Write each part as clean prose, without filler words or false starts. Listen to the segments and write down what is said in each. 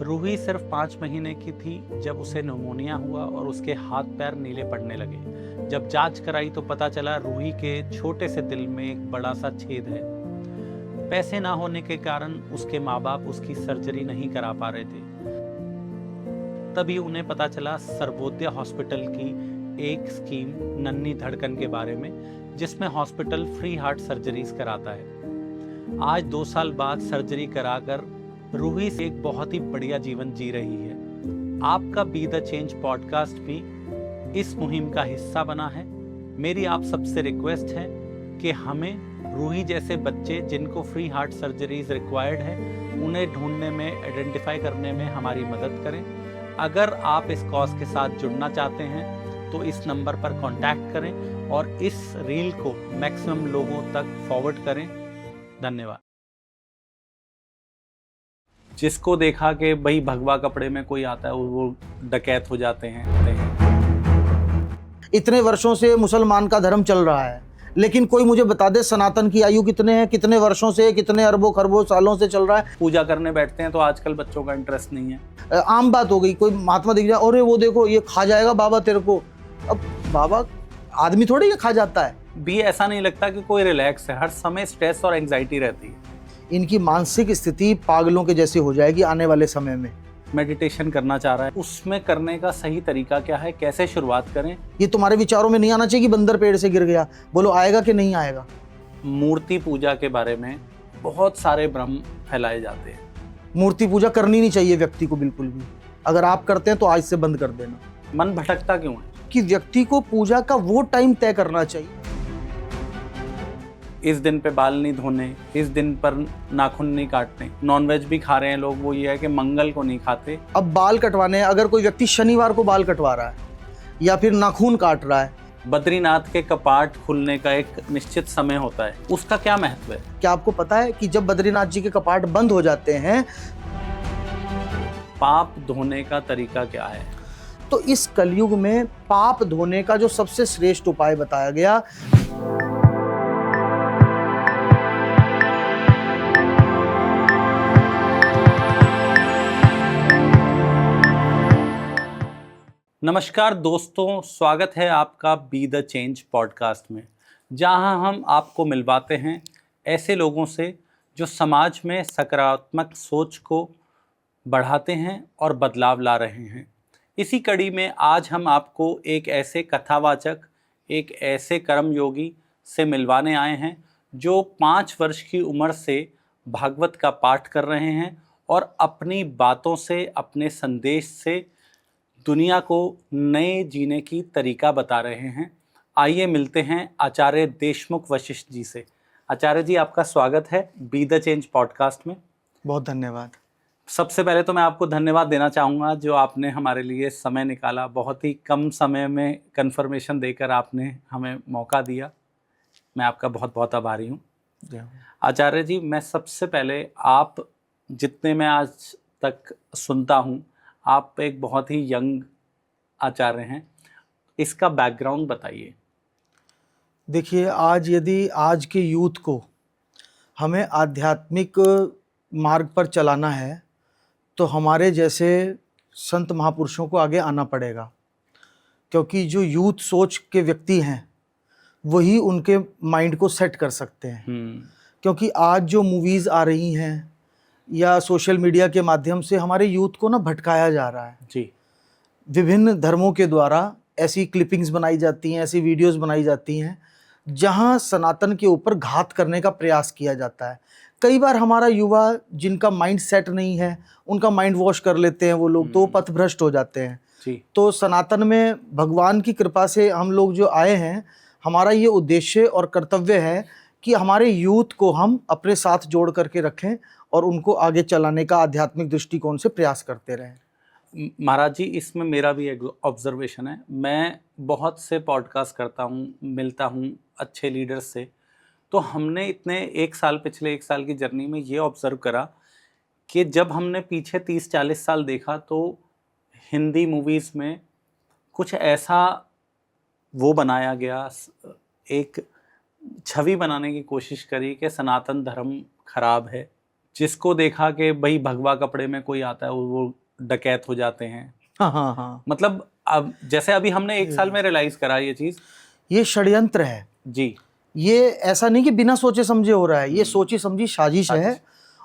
रूही सिर्फ 5 महीने की थी जब उसे निमोनिया हुआ और उसके हाथ पैर नीले पड़ने लगे। जब जांच कराई तो पता चला रूही के छोटे से दिल में एक बड़ा सा छेद है। पैसे ना होने के कारण उसके माँ बाप उसकी सर्जरी नहीं करा पा रहे थे। तभी उन्हें पता चला सर्वोदय हॉस्पिटल की एक स्कीम नन्ही धड़कन के बारे में, जिसमें हॉस्पिटल फ्री हार्ट सर्जरीज कराता है। आज 2 साल बाद सर्जरी कराकर रूही से एक बहुत ही बढ़िया जीवन जी रही है। आपका बी द चेंज पॉडकास्ट भी इस मुहिम का हिस्सा बना है। मेरी आप सबसे रिक्वेस्ट है कि हमें रूही जैसे बच्चे जिनको फ्री हार्ट सर्जरीज रिक्वायर्ड है, उन्हें ढूंढने में, आइडेंटिफाई करने में हमारी मदद करें। अगर आप इस कॉज के साथ जुड़ना चाहते हैं तो इस नंबर पर कांटेक्ट करें और इस रील को मैक्सिमम लोगों तक फॉरवर्ड करें। धन्यवाद। जिसको देखा कि भाई भगवा कपड़े में कोई आता है वो डकैत हो जाते हैं। इतने वर्षों से मुसलमान का धर्म चल रहा है, लेकिन कोई मुझे बता दे सनातन की आयु कितने हैं, कितने वर्षों से, कितने अरबों खरबों सालों से चल रहा है। पूजा करने बैठते हैं तो आजकल बच्चों का इंटरेस्ट नहीं है। आम बात हो गई, कोई महात्मा दिख जाए, अरे वो देखो ये खा जाएगा बाबा तेरे को। अब बाबा आदमी थोड़ी ये खा जाता है। भी ऐसा नहीं लगता कि कोई रिलैक्स है, हर समय स्ट्रेस और एंजाइटी रहती है। इनकी मानसिक स्थिति पागलों के जैसी हो जाएगी आने वाले समय में। मेडिटेशन करना चाह रहा है, उसमें करने का सही तरीका क्या है, कैसे शुरुआत करें? ये तुम्हारे विचारों में नहीं आना चाहिए कि बंदर पेड़ से गिर गया, बोलो आएगा कि नहीं आएगा। मूर्ति पूजा के बारे में बहुत सारे भ्रम फैलाए जाते हैं। मूर्ति पूजा करनी नहीं चाहिए व्यक्ति को बिल्कुल भी। अगर आप करते हैं तो आज से बंद कर देना। मन भटकता क्यों है? कि व्यक्ति को पूजा का वो टाइम तय करना चाहिए। इस दिन पे बाल नहीं धोने, इस दिन पर नाखून नहीं काटने। नॉनवेज भी खा रहे हैं लोग, वो ये है कि मंगल को नहीं खाते। अब बाल कटवाने, अगर कोई व्यक्ति शनिवार को बाल कटवा रहा है या फिर नाखून काट रहा है। बद्रीनाथ के कपाट खुलने का एक निश्चित समय होता है, उसका क्या महत्व है? क्या आपको पता है कि जब बद्रीनाथ जी के कपाट बंद हो जाते हैं, पाप धोने का तरीका क्या है? तो इस कलयुग में पाप धोने का जो सबसे श्रेष्ठ उपाय बताया गया, नमस्कार दोस्तों, स्वागत है आपका बी द चेंज पॉडकास्ट में, जहां हम आपको मिलवाते हैं ऐसे लोगों से जो समाज में सकारात्मक सोच को बढ़ाते हैं और बदलाव ला रहे हैं। इसी कड़ी में आज हम आपको एक ऐसे कथावाचक, एक ऐसे कर्मयोगी से मिलवाने आए हैं जो 5 वर्ष की उम्र से भागवत का पाठ कर रहे हैं और अपनी बातों से, अपने संदेश से दुनिया को नए जीने की तरीका बता रहे हैं। आइए मिलते हैं आचार्य देशमुख वशिष्ठ जी से। आचार्य जी, आपका स्वागत है बी द चेंज पॉडकास्ट में। बहुत धन्यवाद। सबसे पहले तो मैं आपको धन्यवाद देना चाहूँगा जो आपने हमारे लिए समय निकाला। बहुत ही कम समय में कन्फर्मेशन देकर आपने हमें मौका दिया। मैं आपका बहुत बहुत आभारी हूँ। आचार्य जी, मैं सबसे पहले, आप जितने मैं आज तक सुनता हूँ, आप एक बहुत ही यंग आचार्य हैं। इसका बैकग्राउंड बताइए। देखिए, आज के यूथ को हमें आध्यात्मिक मार्ग पर चलाना है तो हमारे जैसे संत महापुरुषों को आगे आना पड़ेगा, क्योंकि जो यूथ सोच के व्यक्ति हैं वही उनके माइंड को सेट कर सकते हैं। क्योंकि आज जो मूवीज़ आ रही हैं या सोशल मीडिया के माध्यम से हमारे यूथ को ना भटकाया जा रहा है जी। विभिन्न धर्मों के द्वारा ऐसी क्लिपिंग्स बनाई जाती हैं, ऐसी वीडियोस बनाई जाती हैं जहां सनातन के ऊपर घात करने का प्रयास किया जाता है। कई बार हमारा युवा जिनका माइंड सेट नहीं है, उनका माइंड वॉश कर लेते हैं वो लोग, तो पथभ्रष्ट हो जाते हैं जी। तो सनातन में भगवान की कृपा से हम लोग जो आए हैं, हमारा ये उद्देश्य और कर्तव्य है कि हमारे यूथ को हम अपने साथ जोड़ करके रखें और उनको आगे चलाने का आध्यात्मिक दृष्टिकोण से प्रयास करते रहें। महाराज जी, इसमें मेरा भी एक ऑब्जर्वेशन है। मैं बहुत से पॉडकास्ट करता हूँ, मिलता हूँ अच्छे लीडर्स से, तो हमने पिछले 1 साल की जर्नी में ये ऑब्ज़र्व करा कि जब हमने पीछे 30-40 साल देखा तो हिंदी मूवीज़ में कुछ ऐसा वो बनाया गया, एक छवि बनाने की कोशिश करी कि सनातन धर्म खराब है, जिसको देखा कि भाई भगवा कपड़े में कोई आता है वो डकैत हो जाते हैं। हाँ हाँ हाँ, मतलब अब जैसे अभी हमने 1 साल में रियलाइज करा ये चीज। ये षड्यंत्र है। जी। ये ऐसा नहीं कि बिना सोचे समझे हो रहा है, ये सोची समझी साजिश है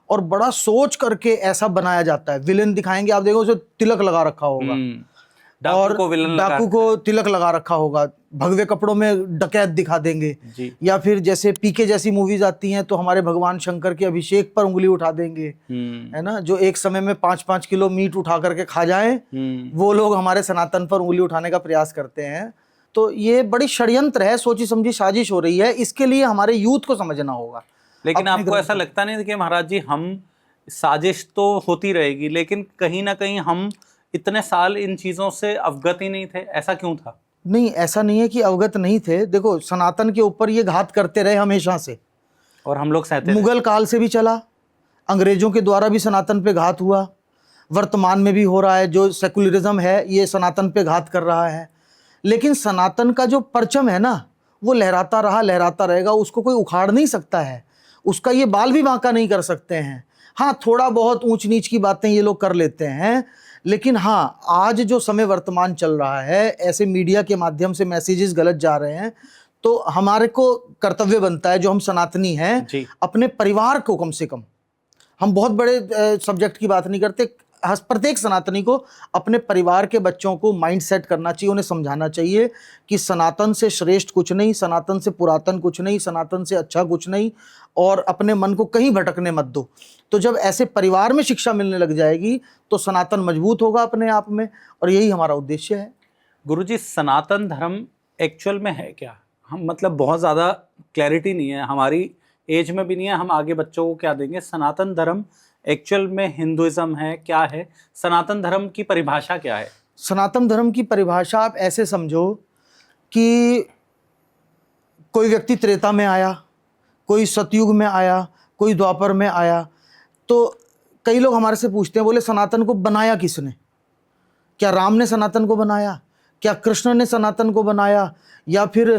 और बड़ा सोच करके ऐसा बनाया जाता है। विलेन दिखाएंगे, आप देखो उसे तिलक लगा रखा होगा और डाकू को तिलक लगा रखा होगा, भगवे कपड़ों में डकैत दिखा देंगे जी। या फिर जैसे पीके जैसी मूवीज आती हैं तो हमारे भगवान शंकर के अभिषेक पर उंगली उठा देंगे, है ना, जो एक समय में 5-5 किलो मीट उठा करके खा जाए, वो लोग हमारे सनातन पर उंगली उठाने का प्रयास करते हैं। तो ये बड़ी षड्यंत्र है, सोची समझी साजिश हो रही है। इसके लिए हमारे यूथ को समझना होगा। लेकिन आपको ऐसा लगता नहीं कि महाराज जी हम साजिश तो होती रहेगी, लेकिन कहीं ना कहीं हम इतने साल इन चीजों से अवगत ही नहीं थे? ऐसा क्यों था? नहीं, ऐसा नहीं है कि अवगत नहीं थे। देखो, सनातन के ऊपर ये घात करते रहे हमेशा से, और हम लोग सहते मुगल काल से भी चला, अंग्रेजों के द्वारा भी सनातन पे घात हुआ, वर्तमान में भी हो रहा है। जो सेकुलरिज्म है ये सनातन पे घात कर रहा है, लेकिन सनातन का जो परचम है ना, वो लहराता रहा, लहराता रहेगा। उसको कोई उखाड़ नहीं सकता है, उसका ये बाल भी बांका नहीं कर सकते हैं। हाँ, थोड़ा बहुत ऊंच नीच की बातें ये लोग कर लेते हैं, लेकिन हाँ, आज जो समय वर्तमान चल रहा है, ऐसे मीडिया के माध्यम से मैसेजेस गलत जा रहे हैं, तो हमारे को कर्तव्य बनता है, जो हम सनातनी हैं, अपने परिवार को कम से कम, हम बहुत बड़े सब्जेक्ट की बात नहीं करते, प्रत्येक सनातनी को अपने परिवार के बच्चों को माइंड सेट करना चाहिए, उन्हें समझाना चाहिए कि सनातन से श्रेष्ठ कुछ नहीं, सनातन से पुरातन कुछ नहीं, सनातन से अच्छा कुछ नहीं, और अपने मन को कहीं भटकने मत दो। तो जब ऐसे परिवार में शिक्षा मिलने लग जाएगी तो सनातन मजबूत होगा अपने आप में, और यही हमारा उद्देश्य है। गुरुजी, सनातन धर्म एक्चुअल में है क्या? हम मतलब बहुत ज़्यादा क्लैरिटी नहीं है, हमारी एज में भी नहीं है, हम आगे बच्चों को क्या देंगे? सनातन धर्म एक्चुअल में हिंदुइज्म है, क्या है? सनातन धर्म की परिभाषा क्या है? सनातन धर्म की परिभाषा आप ऐसे समझो कि कोई व्यक्ति त्रेता में आया, कोई सतयुग में आया, कोई द्वापर में आया, तो कई लोग हमारे से पूछते हैं, बोले सनातन को बनाया किसने? क्या राम ने सनातन को बनाया? क्या कृष्ण ने सनातन को बनाया? या फिर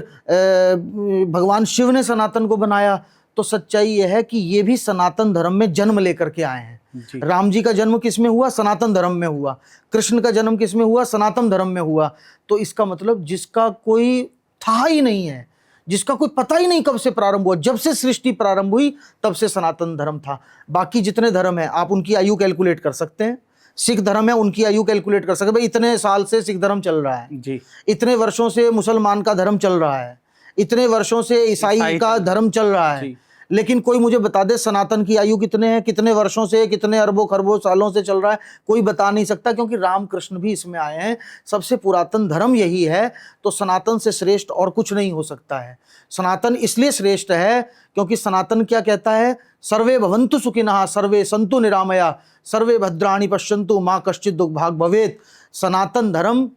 भगवान शिव ने सनातन को बनाया? तो सच्चाई यह है कि ये भी सनातन धर्म में जन्म लेकर के आए हैं। राम जी का जन्म किस में हुआ? सनातन धर्म में हुआ। कृष्ण का जन्म किस में हुआ? सनातन धर्म में हुआ। तो इसका मतलब जिसका कोई था ही नहीं है, जिसका कोई पता ही नहीं कब से प्रारंभ हुआ, जब से सृष्टि प्रारंभ हुई तब से सनातन धर्म था। बाकी जितने धर्म है आप उनकी आयु कैलकुलेट कर सकते हैं। सिख धर्म है, उनकी आयु कैलकुलेट कर सकते हैं, भाई इतने साल से सिख धर्म चल रहा है जी, इतने वर्षों से मुसलमान का धर्म चल रहा है, इतने वर्षों से ईसाई का धर्म चल रहा है। लेकिन कोई मुझे बता दे सनातन की आयु कितने हैं, कितने वर्षों से, कितने अरबों खरबों सालों से चल रहा है? कोई बता नहीं सकता, क्योंकि रामकृष्ण भी इसमें आए हैं। सबसे पुरातन धर्म यही है, तो सनातन से श्रेष्ठ और कुछ नहीं हो सकता है। सनातन इसलिए श्रेष्ठ है क्योंकि सनातन क्या कहता है? सर्वे भवन्तु सुखिनः, सर्वे सन्तु निरामया, सर्वे भद्राणि पश्यन्तु, माँ कश्चित् दुर्भाग भवेत्। सनातन धर्म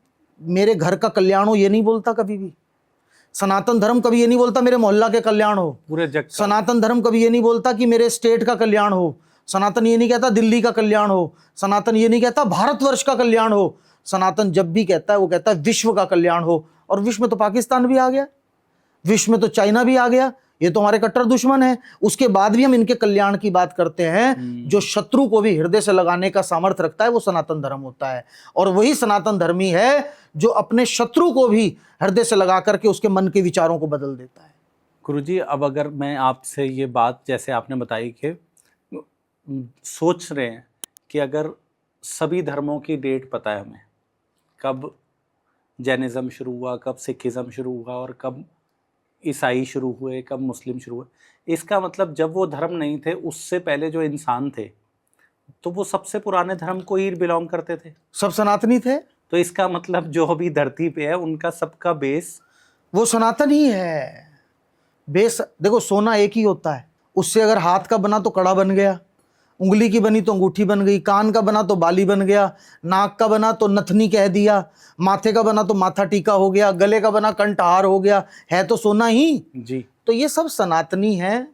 मेरे घर का कल्याण हो ये नहीं बोलता कभी भी। सनातन धर्म कभी ये नहीं बोलता मेरे मोहल्ला के कल्याण हो, पूरे जग। सनातन धर्म कभी ये नहीं बोलता कि मेरे स्टेट का कल्याण हो। सनातन ये नहीं कहता दिल्ली का कल्याण हो। सनातन ये नहीं कहता भारतवर्ष का कल्याण हो। सनातन जब भी कहता है वो कहता है विश्व का कल्याण हो। और विश्व में तो पाकिस्तान भी आ गया, विश्व में तो चाइना भी आ गया, ये तो हमारे कट्टर दुश्मन है। उसके बाद भी हम इनके कल्याण की बात करते हैं। जो शत्रु को भी हृदय से लगाने का सामर्थ्य रखता है वो सनातन धर्म होता है। और वही सनातन धर्मी है जो अपने शत्रु को भी हृदय से लगा करके उसके मन के विचारों को बदल देता है। गुरुजी, अब अगर मैं आपसे ये बात जैसे आपने बताई कि सोच रहे हैं कि अगर सभी धर्मों की डेट पता है हमें, कब जैनिज़्म शुरू हुआ, कब सिखिज़्म शुरू हुआ और कब ईसाई शुरू हुए, कब मुस्लिम शुरू हुए, इसका मतलब जब वो धर्म नहीं थे उससे पहले जो इंसान थे तो वो सबसे पुराने धर्म को ही बिलोंग करते थे, सब सनातनी थे। तो इसका मतलब जो अभी धरती पे है उनका सबका बेस वो सनातन ही है। बेस देखो, सोना एक ही होता है, उससे अगर हाथ का बना तो कड़ा बन गया, उंगली की बनी तो अंगूठी बन गई, कान का बना तो बाली बन गया, नाक का बना तो नथनी कह दिया, माथे का बना तो माथा टीका हो गया, गले का बना कंठहार हो गया, है तो सोना ही जी। तो ये सब सनातनी है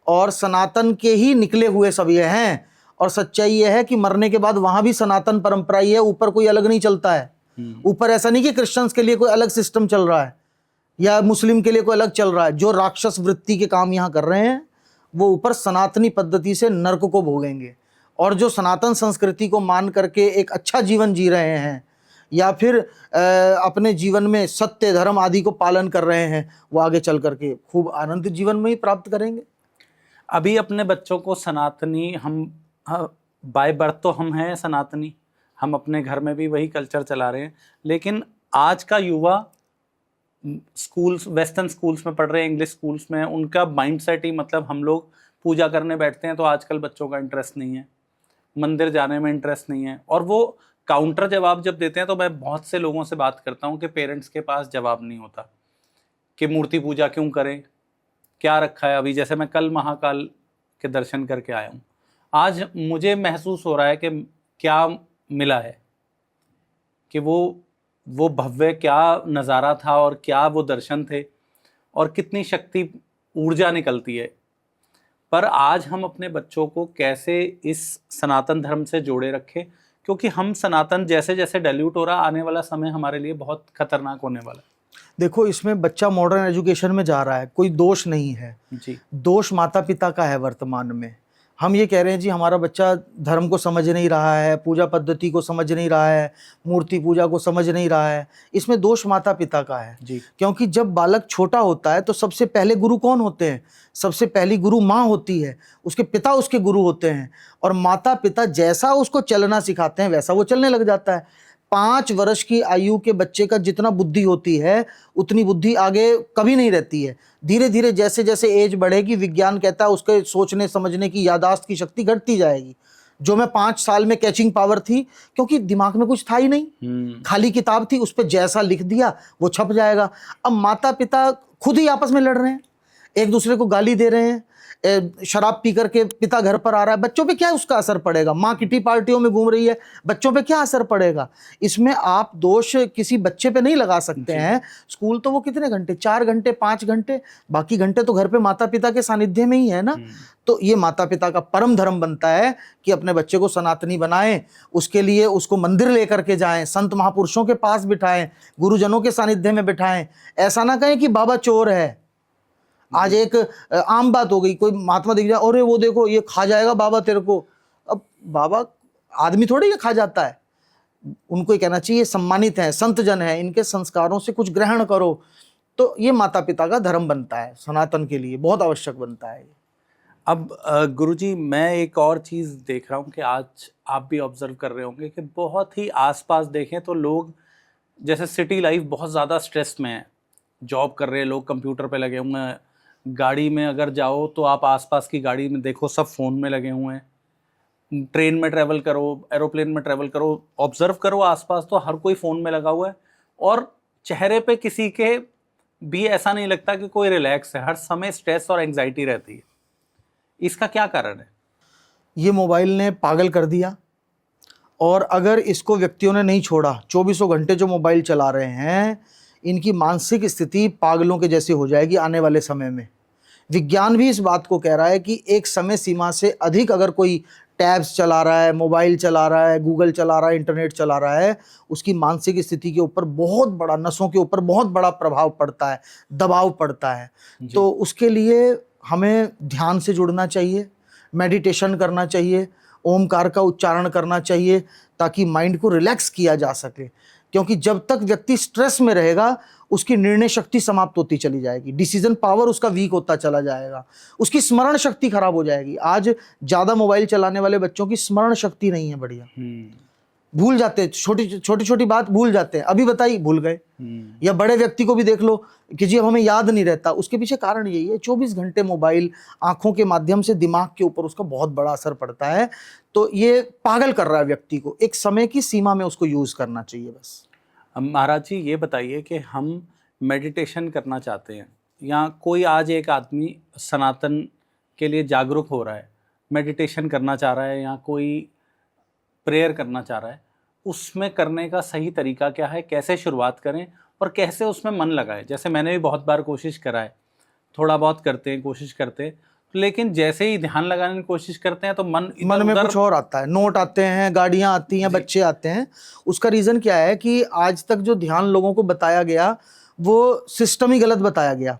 और सनातन के ही निकले हुए सब ये हैं। और सच्चाई ये है कि मरने के बाद वहां भी सनातन परंपरा ही है, ऊपर कोई अलग नहीं चलता है। ऊपर ऐसा नहीं कि क्रिश्चियंस के लिए कोई अलग सिस्टम चल रहा है या मुस्लिम के लिए कोई अलग चल रहा है। जो राक्षस वृत्ति के काम यहाँ कर रहे हैं वो ऊपर सनातनी पद्धति से नर्क को भोगेंगे। और जो सनातन संस्कृति को मान करके एक अच्छा जीवन जी रहे हैं या फिर अपने जीवन में सत्य धर्म आदि को पालन कर रहे हैं, वो आगे चल करके खूब आनंदित जीवन में ही प्राप्त करेंगे। अभी अपने बच्चों को सनातनी, हम बाय बर्थ तो हम हैं सनातनी, हम अपने घर में भी वही कल्चर चला रहे हैं, लेकिन आज का युवा स्कूल्स, वेस्टर्न स्कूल्स में पढ़ रहे हैं, इंग्लिश स्कूल्स में, उनका माइंडसेट ही, मतलब हम लोग पूजा करने बैठते हैं तो आजकल बच्चों का इंटरेस्ट नहीं है, मंदिर जाने में इंटरेस्ट नहीं है। और वो काउंटर जवाब जब देते हैं तो मैं बहुत से लोगों से बात करता हूँ कि पेरेंट्स के पास जवाब नहीं होता कि मूर्ति पूजा क्यों करें, क्या रखा है। अभी जैसे मैं कल महाकाल के दर्शन करके आया हूँ, आज मुझे महसूस हो रहा है कि क्या मिला है, कि वो भव्य क्या नज़ारा था और क्या वो दर्शन थे और कितनी शक्ति, ऊर्जा निकलती है। पर आज हम अपने बच्चों को कैसे इस सनातन धर्म से जोड़े रखें, क्योंकि हम सनातन जैसे जैसे डाइल्यूट हो रहा, आने वाला समय हमारे लिए बहुत खतरनाक होने वाला है। देखो, इसमें बच्चा मॉडर्न एजुकेशन में जा रहा है, कोई दोष नहीं है जी। दोष माता पिता का है। वर्तमान में हम ये कह रहे हैं जी हमारा बच्चा धर्म को समझ नहीं रहा है, पूजा पद्धति को समझ नहीं रहा है, मूर्ति पूजा को समझ नहीं रहा है, इसमें दोष माता पिता का है जी। क्योंकि जब बालक छोटा होता है तो सबसे पहले गुरु कौन होते हैं? सबसे पहली गुरु माँ होती है, उसके पिता उसके गुरु होते हैं। और माता पिता जैसा उसको चलना सिखाते हैं वैसा वो चलने लग जाता है। 5 वर्ष की आयु के बच्चे का जितना बुद्धि होती है उतनी बुद्धि आगे कभी नहीं रहती है। धीरे धीरे जैसे जैसे एज बढ़ेगी, विज्ञान कहता है उसके सोचने समझने की, यादाश्त की शक्ति घटती जाएगी। जो मैं 5 साल में कैचिंग पावर थी, क्योंकि दिमाग में कुछ था ही नहीं, खाली किताब थी, उस पर जैसा लिख दिया वो छप जाएगा। अब माता पिता खुद ही आपस में लड़ रहे हैं, एक दूसरे को गाली दे रहे हैं, शराब पी करके पिता घर पर आ रहा है, बच्चों पे क्या उसका असर पड़ेगा? माँ किटी पार्टियों में घूम रही है, बच्चों पे क्या असर पड़ेगा? इसमें आप दोष किसी बच्चे पे नहीं लगा सकते हैं। स्कूल तो वो कितने घंटे, 4 घंटे 5 घंटे, बाकी घंटे तो घर पे माता पिता के सानिध्य में ही है ना। तो ये माता पिता का परम धर्म बनता है कि अपने बच्चे को सनातनी बनाएं, उसके लिए उसको मंदिर लेकर के जाएं, संत महापुरुषों के पास बिठाएं, गुरुजनों के सानिध्य में बिठाएं। ऐसा ना कहें कि बाबा चोर है। आज एक आम बात हो गई, कोई महात्मा दिख जाए, अरे वो देखो ये खा जाएगा बाबा तेरे को। अब बाबा आदमी थोड़ी ये खा जाता है, उनको ये कहना चाहिए सम्मानित है, संत जन है, इनके संस्कारों से कुछ ग्रहण करो। तो ये माता पिता का धर्म बनता है, सनातन के लिए बहुत आवश्यक बनता है। अब गुरुजी, मैं एक और चीज़ देख रहा हूँ कि आज आप भी ऑब्जर्व कर रहे होंगे कि बहुत ही आसपास देखें तो लोग, जैसे सिटी लाइफ बहुत ज़्यादा स्ट्रेस में है, जॉब कर रहे हैं लोग, कंप्यूटर पे लगे हुए हैं, गाड़ी में अगर जाओ तो आप आसपास की गाड़ी में देखो सब फ़ोन में लगे हुए हैं, ट्रेन में ट्रैवल करो, एरोप्लेन में ट्रैवल करो, ऑब्जर्व करो आसपास तो हर कोई फ़ोन में लगा हुआ है और चेहरे पे किसी के भी ऐसा नहीं लगता कि कोई रिलैक्स है, हर समय स्ट्रेस और एंग्जाइटी रहती है। इसका क्या कारण है? ये मोबाइल ने पागल कर दिया, और अगर इसको व्यक्तियों ने नहीं छोड़ा, 24 घंटे जो मोबाइल चला रहे हैं, इनकी मानसिक स्थिति पागलों के जैसी हो जाएगी आने वाले समय में। विज्ञान भी इस बात को कह रहा है कि एक समय सीमा से अधिक अगर कोई टैब्स चला रहा है, मोबाइल चला रहा है, गूगल चला रहा है, इंटरनेट चला रहा है, उसकी मानसिक स्थिति के ऊपर बहुत बड़ा, नसों के ऊपर बहुत बड़ा प्रभाव पड़ता है, दबाव पड़ता है। तो उसके लिए हमें ध्यान से जुड़ना चाहिए, मेडिटेशन करना चाहिए, ओमकार का उच्चारण करना चाहिए ताकि माइंड को रिलैक्स किया जा सके। क्योंकि जब तक व्यक्ति स्ट्रेस में रहेगा उसकी निर्णय शक्ति समाप्त होती चली जाएगी, डिसीजन पावर उसका वीक होता चला जाएगा, उसकी स्मरण शक्ति खराब हो जाएगी। आज ज़्यादा मोबाइल चलाने वाले बच्चों की स्मरण शक्ति नहीं है बढ़िया, भूल जाते हैं, छोटी छोटी बात भूल जाते हैं, अभी बताई भूल गए। या बड़े व्यक्ति को भी देख लो कि जी अब हमें याद नहीं रहता, उसके पीछे कारण यही है, 24 घंटे मोबाइल आंखों के माध्यम से दिमाग के ऊपर उसका बहुत बड़ा असर पड़ता है। तो ये पागल कर रहा है व्यक्ति को, एक समय की सीमा में उसको यूज करना चाहिए बस। महाराज जी, ये बताइए कि हम मेडिटेशन करना चाहते हैं, या कोई आज एक आदमी सनातन के लिए जागरूक हो रहा है, मेडिटेशन करना चाह रहा है या कोई प्रेयर करना चाह रहा है, उसमें करने का सही तरीका क्या है? कैसे शुरुआत करें और कैसे उसमें मन लगाए? जैसे मैंने भी बहुत बार कोशिश करा है, थोड़ा बहुत करते हैं, कोशिश करते हैं, लेकिन जैसे ही ध्यान लगाने की कोशिश करते हैं तो मन में कुछ और आता है, नोट आते हैं, गाड़ियां आती हैं, बच्चे आते हैं। उसका रीज़न क्या है कि आज तक जो ध्यान लोगों को बताया गया वो सिस्टम ही गलत बताया गया।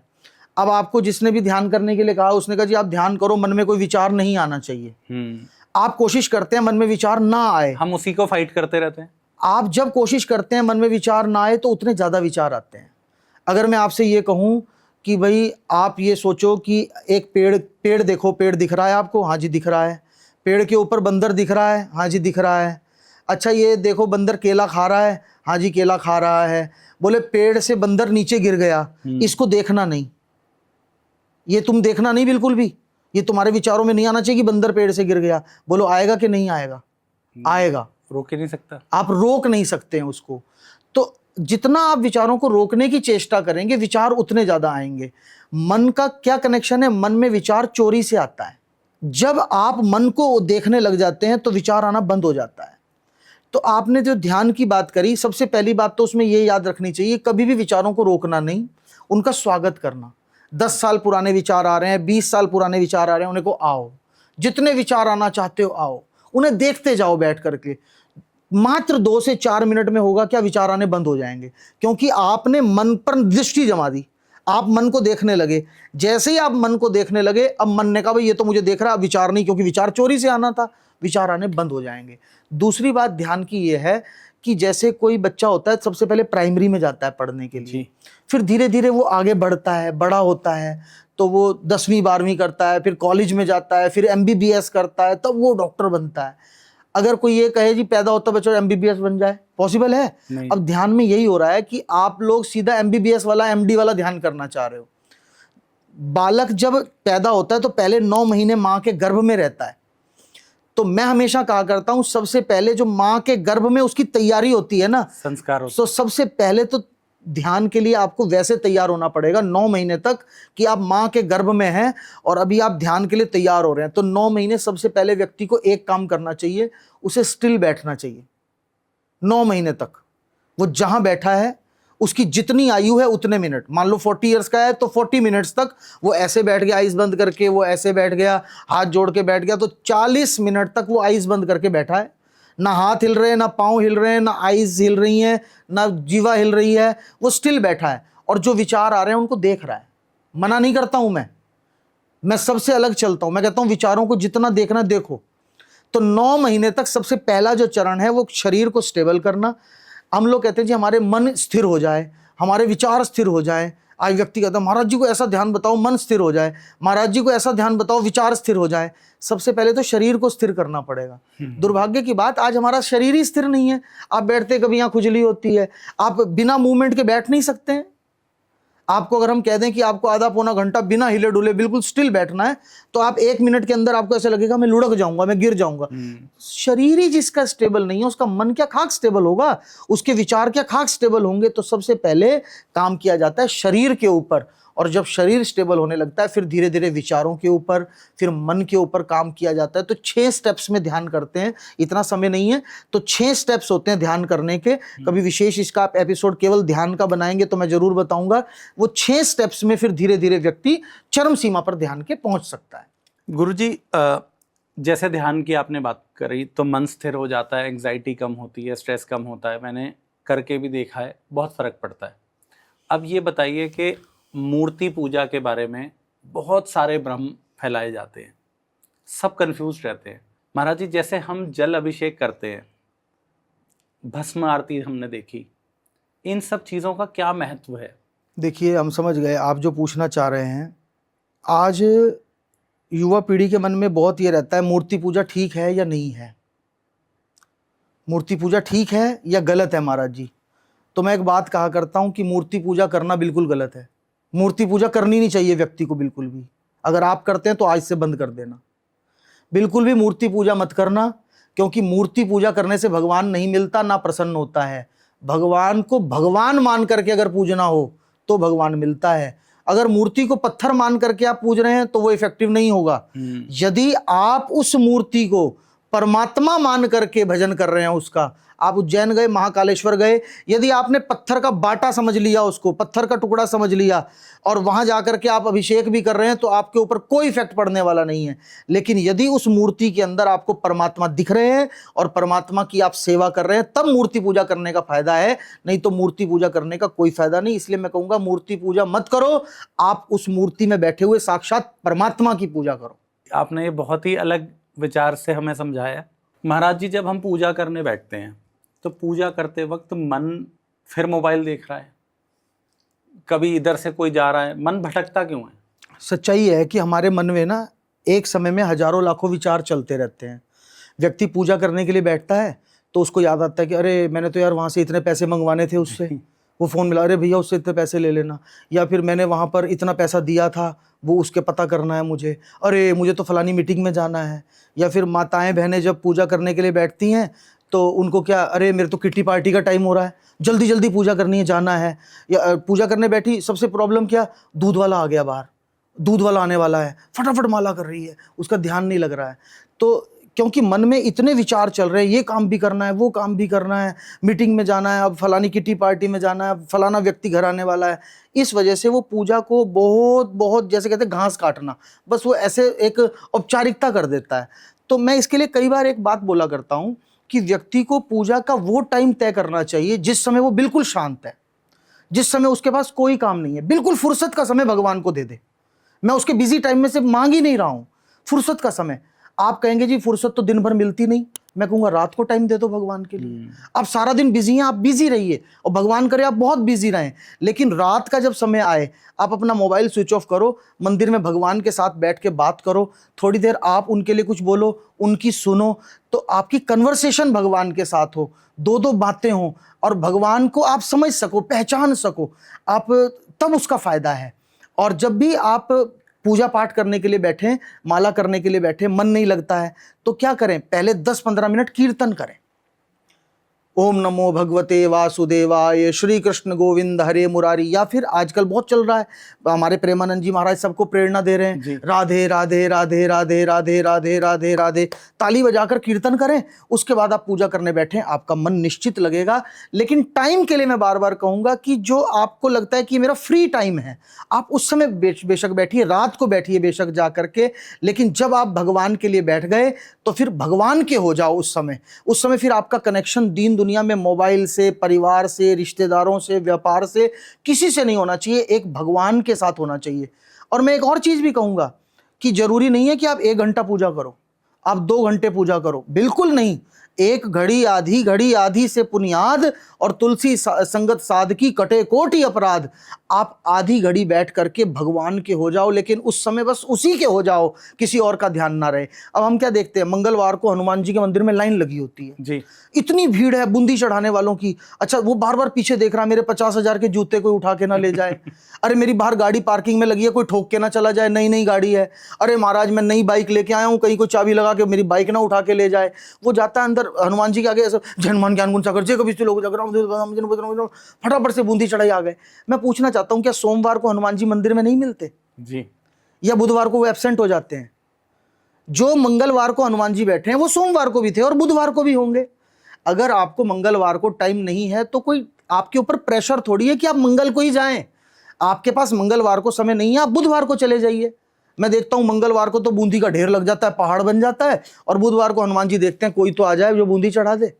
अब आपको जिसने भी ध्यान करने के लिए कहा उसने कहा जी आप ध्यान करो, मन में कोई विचार नहीं आना चाहिए। आप कोशिश करते हैं मन में विचार ना आए, हम उसी को फाइट करते रहते हैं। आप जब कोशिश करते हैं मन में विचार ना आए तो उतने ज्यादा विचार आते हैं। अगर मैं आपसे ये कहूं कि भाई आप ये सोचो कि एक पेड़ देखो, पेड़ दिख रहा है आपको? हाँ जी दिख रहा है। पेड़ के ऊपर बंदर दिख रहा है? हाँ जी दिख रहा है। अच्छा ये देखो बंदर केला खा रहा है? हाँ जी केला खा रहा है। बोले पेड़ से बंदर नीचे गिर गया, इसको देखना नहीं, ये तुम देखना नहीं बिल्कुल भी, ये तुम्हारे विचारों में नहीं आना चाहिए कि बंदर पेड़ से गिर गया। बोलो आएगा कि नहीं आएगा? आएगा। रोक ही नहीं सकता, आप रोक नहीं सकते हैं उसको। तो जितना आप विचारों को रोकने की चेष्टा करेंगे विचार उतने ज्यादा आएंगे। मन का क्या कनेक्शन है? मन में विचार चोरी से आता है। जब आप मन को देखने लग जाते हैं तो विचार आना बंद हो जाता है। तो आपने जो ध्यान की बात करी, सबसे पहली बात तो उसमें ये याद रखनी चाहिए, कभी भी विचारों को रोकना नहीं, उनका स्वागत करना। 10 साल पुराने विचार आ रहे हैं, 20 साल पुराने विचार आ रहे हैं, उन्हें को आओ, जितने विचार आना चाहते हो आओ, उन्हें देखते जाओ बैठ करके। मात्र 2 से 4 मिनट में होगा क्या, विचार आने बंद हो जाएंगे, क्योंकि आपने मन पर दृष्टि जमा दी, आप मन को देखने लगे। जैसे ही आप मन को देखने लगे, अब मन ने कहा भाई ये तो मुझे देख रहा है, विचार नहीं, क्योंकि विचार चोरी से आना था, विचार आने बंद हो जाएंगे। दूसरी बात ध्यान की ये है कि जैसे कोई बच्चा होता है, सबसे पहले प्राइमरी में जाता है पढ़ने के लिए, फिर धीरे धीरे वो आगे बढ़ता है, बड़ा होता है, तो वो 10वीं 12वीं करता है, फिर कॉलेज में जाता है, फिर MBBS करता है, तब वो डॉक्टर बनता है। अगर कोई ये कहे जी पैदा होता बच्चा MBBS बन जाए, पॉसिबल है? अब ध्यान में यही हो रहा है कि आप लोग सीधा MBBS वाला MD वाला ध्यान करना चाह रहे हो। बालक जब पैदा होता है तो पहले 9 महीने माँ के गर्भ में रहता है। तो मैं हमेशा कहा करता हूं सबसे पहले जो माँ के गर्भ में उसकी तैयारी होती है ना, संस्कार होता है। तो सबसे पहले तो ध्यान के लिए आपको वैसे तैयार होना पड़ेगा 9 महीने तक, कि आप माँ के गर्भ में हैं और अभी आप ध्यान के लिए तैयार हो रहे हैं। तो 9 महीने सबसे पहले व्यक्ति को एक काम करना चाहिए, उसे स्टिल बैठना चाहिए। 9 महीने तक वो जहां बैठा है, उसकी जितनी आयु है उतने मिनट, मान लो 40 इयर्स का है तो 40 मिनट्स तक वो ऐसे बैठ गया आइज बंद करके, वो ऐसे बैठ गया हाथ जोड़ के बैठ गया, तो 40 मिनट तक वो आइज बंद करके बैठा है। ना हाथ हिल रहे हैं, ना पाँव हिल रहे हैं, ना आइज हिल रही हैं, ना जीवा हिल रही है, वो स्टिल बैठा है और जो विचार आ रहे हैं उनको देख रहा है। मना नहीं करता हूं मैं सबसे अलग चलता हूं। मैं कहता हूं विचारों को जितना देखना देखो। तो 9 महीने तक सबसे पहला जो चरण है वो शरीर को स्टेबल करना। हम लोग कहते हैं जी हमारे मन स्थिर हो जाए, हमारे विचार स्थिर हो जाए। आज व्यक्ति कहता है महाराज जी को ऐसा ध्यान बताओ मन स्थिर हो जाए, महाराज जी को ऐसा ध्यान बताओ विचार स्थिर हो जाए। सबसे पहले तो शरीर को स्थिर करना पड़ेगा। दुर्भाग्य की बात आज हमारा शरीर ही स्थिर नहीं है। आप बैठते कभी यहाँ खुजली होती है, आप बिना मूवमेंट के बैठ नहीं सकते हैं। आपको अगर हम कह दें कि आपको आधा पौना घंटा बिना हिले डुले बिल्कुल स्टिल बैठना है, तो आप 1 मिनट के अंदर आपको ऐसा लगेगा मैं लुढ़क जाऊंगा, मैं गिर जाऊंगा। शरीर ही जिसका स्टेबल नहीं है, उसका मन क्या खाक स्टेबल होगा, उसके विचार क्या खाक स्टेबल होंगे। तो सबसे पहले काम किया जाता है शरीर के ऊपर, और जब शरीर स्टेबल होने लगता है फिर धीरे धीरे विचारों के ऊपर, फिर मन के ऊपर काम किया जाता है। तो 6 स्टेप्स में ध्यान करते हैं, इतना समय नहीं है, तो 6 स्टेप्स होते हैं ध्यान करने के। कभी विशेष इसका आप एपिसोड केवल ध्यान का बनाएंगे तो मैं जरूर बताऊंगा। वो 6 स्टेप्स में फिर धीरे धीरे व्यक्ति चरम सीमा पर ध्यान के पहुंच सकता है। गुरुजी, जैसे ध्यान की आपने बात करी तो मन स्थिर हो जाता है, एंग्जाइटी कम होती है, स्ट्रेस कम होता है, मैंने करके भी देखा है, बहुत फर्क पड़ता है। अब ये बताइए कि मूर्ति पूजा के बारे में बहुत सारे भ्रम फैलाए जाते हैं, सब कंफ्यूज रहते हैं। महाराज जी, जैसे हम जल अभिषेक करते हैं, भस्म आरती हमने देखी, इन सब चीज़ों का क्या महत्व है? देखिए हम समझ गए आप जो पूछना चाह रहे हैं। आज युवा पीढ़ी के मन में बहुत ये रहता है मूर्ति पूजा ठीक है या नहीं है, मूर्ति पूजा ठीक है या गलत है महाराज जी। तो मैं एक बात कहा करता हूं कि मूर्ति पूजा करना बिल्कुल गलत है। मूर्ति पूजा करनी नहीं चाहिए व्यक्ति को बिल्कुल भी। अगर आप करते हैं तो आज से बंद कर देना, बिल्कुल भी मूर्ति पूजा मत करना, क्योंकि मूर्ति पूजा करने से भगवान नहीं मिलता, ना प्रसन्न होता है। भगवान को भगवान मान करके अगर पूजना हो तो भगवान मिलता है। अगर मूर्ति को पत्थर मान करके आप पूज रहे हैं तो वो इफेक्टिव नहीं होगा। यदि आप उस मूर्ति को परमात्मा मान करके भजन कर रहे हैं उसका। आप उज्जैन गए, महाकालेश्वर गए, यदि आपने पत्थर का बाटा समझ लिया, उसको पत्थर का टुकड़ा समझ लिया और वहां जाकर के आप अभिषेक भी कर रहे हैं, तो आपके ऊपर कोई इफेक्ट पड़ने वाला नहीं है। लेकिन यदि उस मूर्ति के अंदर आपको परमात्मा दिख रहे हैं और परमात्मा की आप सेवा कर रहे हैं, तब मूर्ति पूजा करने का फायदा है, नहीं तो मूर्ति पूजा करने का कोई फायदा नहीं। इसलिए मैं कहूंगा मूर्ति पूजा मत करो, आप उस मूर्ति में बैठे हुए साक्षात परमात्मा की पूजा करो। आपने ये बहुत ही अलग विचार से हमें समझाया। महाराज जी, जब हम पूजा करने बैठते हैं तो पूजा करते वक्त मन फिर मोबाइल देख रहा है, कभी इधर से कोई जा रहा है, मन भटकता क्यों है? सच्चाई है कि हमारे मन में ना एक समय में हजारों लाखों विचार चलते रहते हैं। व्यक्ति पूजा करने के लिए बैठता है तो उसको याद आता है कि अरे मैंने तो यार वहाँ से इतने पैसे मंगवाने थे उससे, वो फ़ोन मिला, अरे भैया उससे इतने पैसे ले लेना, या फिर मैंने वहाँ पर इतना पैसा दिया था वो उसके पता करना है मुझे, अरे मुझे तो फलानी मीटिंग में जाना है। या फिर माताएं बहनें जब पूजा करने के लिए बैठती हैं तो उनको क्या, अरे मेरे तो किट्टी पार्टी का टाइम हो रहा है, जल्दी जल्दी पूजा करनी है, जाना है। या पूजा करने बैठी, सबसे प्रॉब्लम क्या, दूध वाला आ गया बाहर, दूध वाला आने वाला है, फटाफट माला कर रही है, उसका ध्यान नहीं लग रहा है। तो क्योंकि मन में इतने विचार चल रहे हैं, ये काम भी करना है, वो काम भी करना है, मीटिंग में जाना है, अब फलानी किट्टी पार्टी में जाना है, फलाना व्यक्ति घर आने वाला है, इस वजह से वो पूजा को बहुत बहुत जैसे कहते हैं घास काटना, बस वो ऐसे एक औपचारिकता कर देता है। तो मैं इसके लिए कई बार एक बात बोला करता हूँ कि व्यक्ति को पूजा का वो टाइम तय करना चाहिए जिस समय वो बिल्कुल शांत है, जिस समय उसके पास कोई काम नहीं है, बिल्कुल फुर्सत का समय भगवान को दे दे। मैं उसके बिजी टाइम में से मांग ही नहीं रहा हूँ, फुर्सत का समय। आप कहेंगे जी फुर्सत तो दिन भर मिलती नहीं, मैं कहूँगा रात को टाइम दे दो भगवान के लिए। आप सारा दिन बिजी हैं, आप बिजी रहिए और भगवान करे आप बहुत बिजी रहें, लेकिन रात का जब समय आए आप अपना मोबाइल स्विच ऑफ करो, मंदिर में भगवान के साथ बैठ के बात करो, थोड़ी देर आप उनके लिए कुछ बोलो, उनकी सुनो, तो आपकी कन्वर्सेशन भगवान के साथ हो, दो दो बातें हो और भगवान को आप समझ सको, पहचान सको आप, तब उसका फायदा है। और जब भी आप पूजा पाठ करने के लिए बैठे, माला करने के लिए बैठे, मन नहीं लगता है तो क्या करें, पहले 10-15 मिनट कीर्तन करें। ओम नमो भगवते वासुदेवाय, श्री कृष्ण गोविंद हरे मुरारी, या फिर आजकल बहुत चल रहा है, हमारे प्रेमानंद जी महाराज सबको प्रेरणा दे रहे हैं, राधे राधे राधे राधे राधे राधे राधे राधे, ताली बजाकर कीर्तन करें। उसके बाद आप पूजा करने बैठें, आपका मन निश्चित लगेगा। लेकिन टाइम के लिए मैं बार बार कहूंगा कि जो आपको लगता है कि मेरा फ्री टाइम है, आप उस समय बेशक बैठिए, रात को बैठिए बेशक जा करके, लेकिन जब आप भगवान के लिए बैठ गए तो फिर भगवान के हो जाओ उस समय फिर आपका कनेक्शन दीन दुनिया में मोबाइल से, परिवार से, रिश्तेदारों से, व्यापार से, किसी से नहीं होना चाहिए, एक भगवान के साथ होना चाहिए। और मैं एक और चीज भी कहूंगा कि जरूरी नहीं है कि आप 1 घंटा पूजा करो, आप 2 घंटे पूजा करो, बिल्कुल नहीं। 1 घड़ी आधी से पुनियाद और तुलसी संगत साधकी कटे कोटि अपराध। आप आधी घड़ी बैठ करके भगवान के हो जाओ, लेकिन उस समय बस उसी के हो जाओ, किसी और का ध्यान ना रहे। अब हम क्या देखते हैं, मंगलवार को हनुमान जी के मंदिर में लाइन लगी होती है जी, इतनी भीड़ है बूंदी चढ़ाने वालों की। अच्छा, वो बार बार पीछे देख रहा है, मेरे 50,000 के जूते कोई उठा के ना ले जाए, अरे मेरी बाहर गाड़ी पार्किंग में लगी है, कोई ठोक के ना चला जाए, नई गाड़ी है, अरे महाराज मैं नई बाइक लेके आया हूँ, कहीं कोई चाबी लगा के मेरी बाइक ना उठा के ले जाए। वो जाता है अंदर हनुमान जी के आगे, ऐसा जनमान ज्ञान गुण सागर जय कबीर लोग जाकर फटाफट से बूंदी चढ़ाई आ गए। मैं पूछना चाहता हूँ, क्या सोमवार को हनुमान जी मंदिर में नहीं मिलते जी, या बुधवार को वो एब्सेंट हो जाते हैं? जो मंगलवार को हनुमान जी बैठे हैं वो सोमवार को भी थे और बुधवार को भी होंगे। अगर आपको मंगलवार को टाइम नहीं है तो कोई आपके ऊपर प्रेशर थोड़ी है कि आप मंगल को ही जाएं। आपके पास मंगलवार को समय नहीं है, आप बुधवार को चले जाइए। मैं देखता हूं मंगलवार को तो बूंदी का ढेर लग जाता है, पहाड़ बन जाता है, और बुधवार को हनुमान जी देखते हैं कोई तो आ जाए जो बूंदी चढ़ा दे।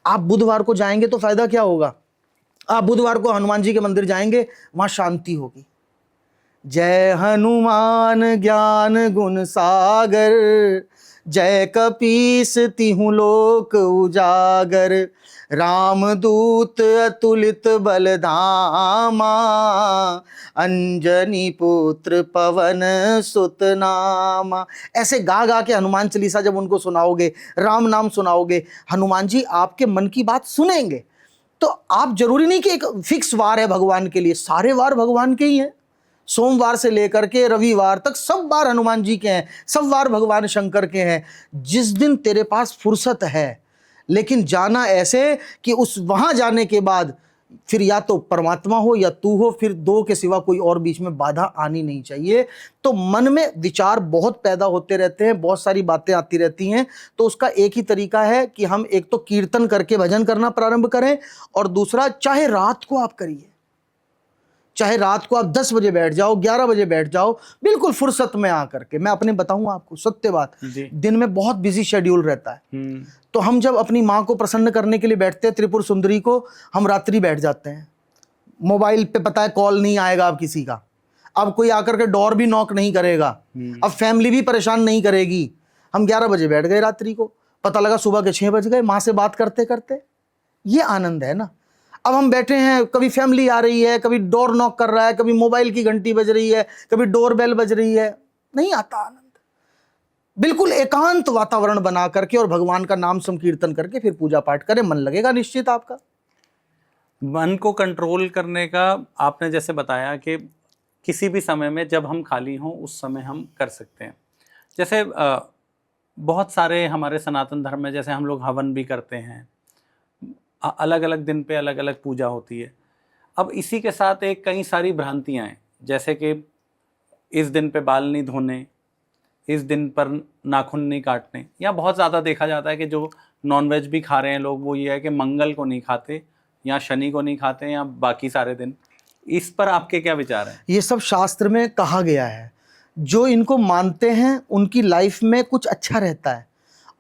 आप बुधवार को जाएंगे तो फायदा क्या होगा? आप बुधवार को हनुमान जी के मंदिर जाएंगे, वहां शांति होगी। जय हनुमान ज्ञान गुण सागर, जय कपीस तिहु लोक उजागर, रामदूत अतुलित बलधामा, अंजनी पुत्र पवन सुत नामा। ऐसे गा गा के हनुमान चालीसा जब उनको सुनाओगे, राम नाम सुनाओगे, हनुमान जी आपके मन की बात सुनेंगे। तो आप जरूरी नहीं कि एक फिक्स वार है भगवान के लिए, सारे वार भगवान के ही हैं। सोमवार से लेकर के रविवार तक सब वार हनुमान जी के हैं, सब वार भगवान शंकर के हैं। जिस दिन तेरे पास फुर्सत है, लेकिन जाना ऐसे कि उस वहां जाने के बाद फिर या तो परमात्मा हो या तू हो, फिर दो के सिवा कोई और बीच में बाधा आनी नहीं चाहिए। तो मन में विचार बहुत पैदा होते रहते हैं, बहुत सारी बातें आती रहती हैं, तो उसका एक ही तरीका है कि हम एक तो कीर्तन करके भजन करना प्रारंभ करें, और दूसरा चाहे रात को आप करिए, चाहे रात को आप 10 बजे बैठ जाओ, 11 बजे बैठ जाओ, बिल्कुल फुर्सत में आकर के। मैं अपने बताऊं आपको सत्य बात, दिन में बहुत बिजी शेड्यूल रहता है, तो हम जब अपनी माँ को प्रसन्न करने के लिए बैठते हैं, त्रिपुर सुंदरी को, हम रात्रि बैठ जाते हैं। मोबाइल पे पता है कॉल नहीं आएगा अब किसी का, अब कोई आकर के डोर भी नॉक नहीं करेगा, अब फैमिली भी परेशान नहीं करेगी। हम 11 बजे बैठ गए रात्रि को, पता लगा सुबह के 6 बज गए माँ से बात करते करते। ये आनंद है ना। अब हम बैठे हैं, कभी फैमिली आ रही है, कभी डोर नॉक कर रहा है, कभी मोबाइल की घंटी बज रही है, कभी डोर बेल बज रही है, नहीं आता आनंद। बिल्कुल एकांत वातावरण बना करके और भगवान का नाम संकीर्तन करके फिर पूजा पाठ करें, मन लगेगा निश्चित आपका। मन को कंट्रोल करने का आपने जैसे बताया कि किसी भी समय में जब हम खाली हों उस समय हम कर सकते हैं। जैसे बहुत सारे हमारे सनातन धर्म में जैसे हम लोग हवन भी करते हैं, अलग अलग दिन पे अलग अलग पूजा होती है। अब इसी के साथ एक कई सारी भ्रांतियाँ हैं, जैसे कि इस दिन पे बाल नहीं धोने, इस दिन पर नाखून नहीं काटने, या बहुत ज़्यादा देखा जाता है कि जो नॉनवेज भी खा रहे हैं लोग वो ये है कि मंगल को नहीं खाते या शनि को नहीं खाते या बाकी सारे दिन। इस पर आपके क्या विचार हैं? ये सब शास्त्र में कहा गया है, जो इनको मानते हैं उनकी लाइफ में कुछ अच्छा रहता है।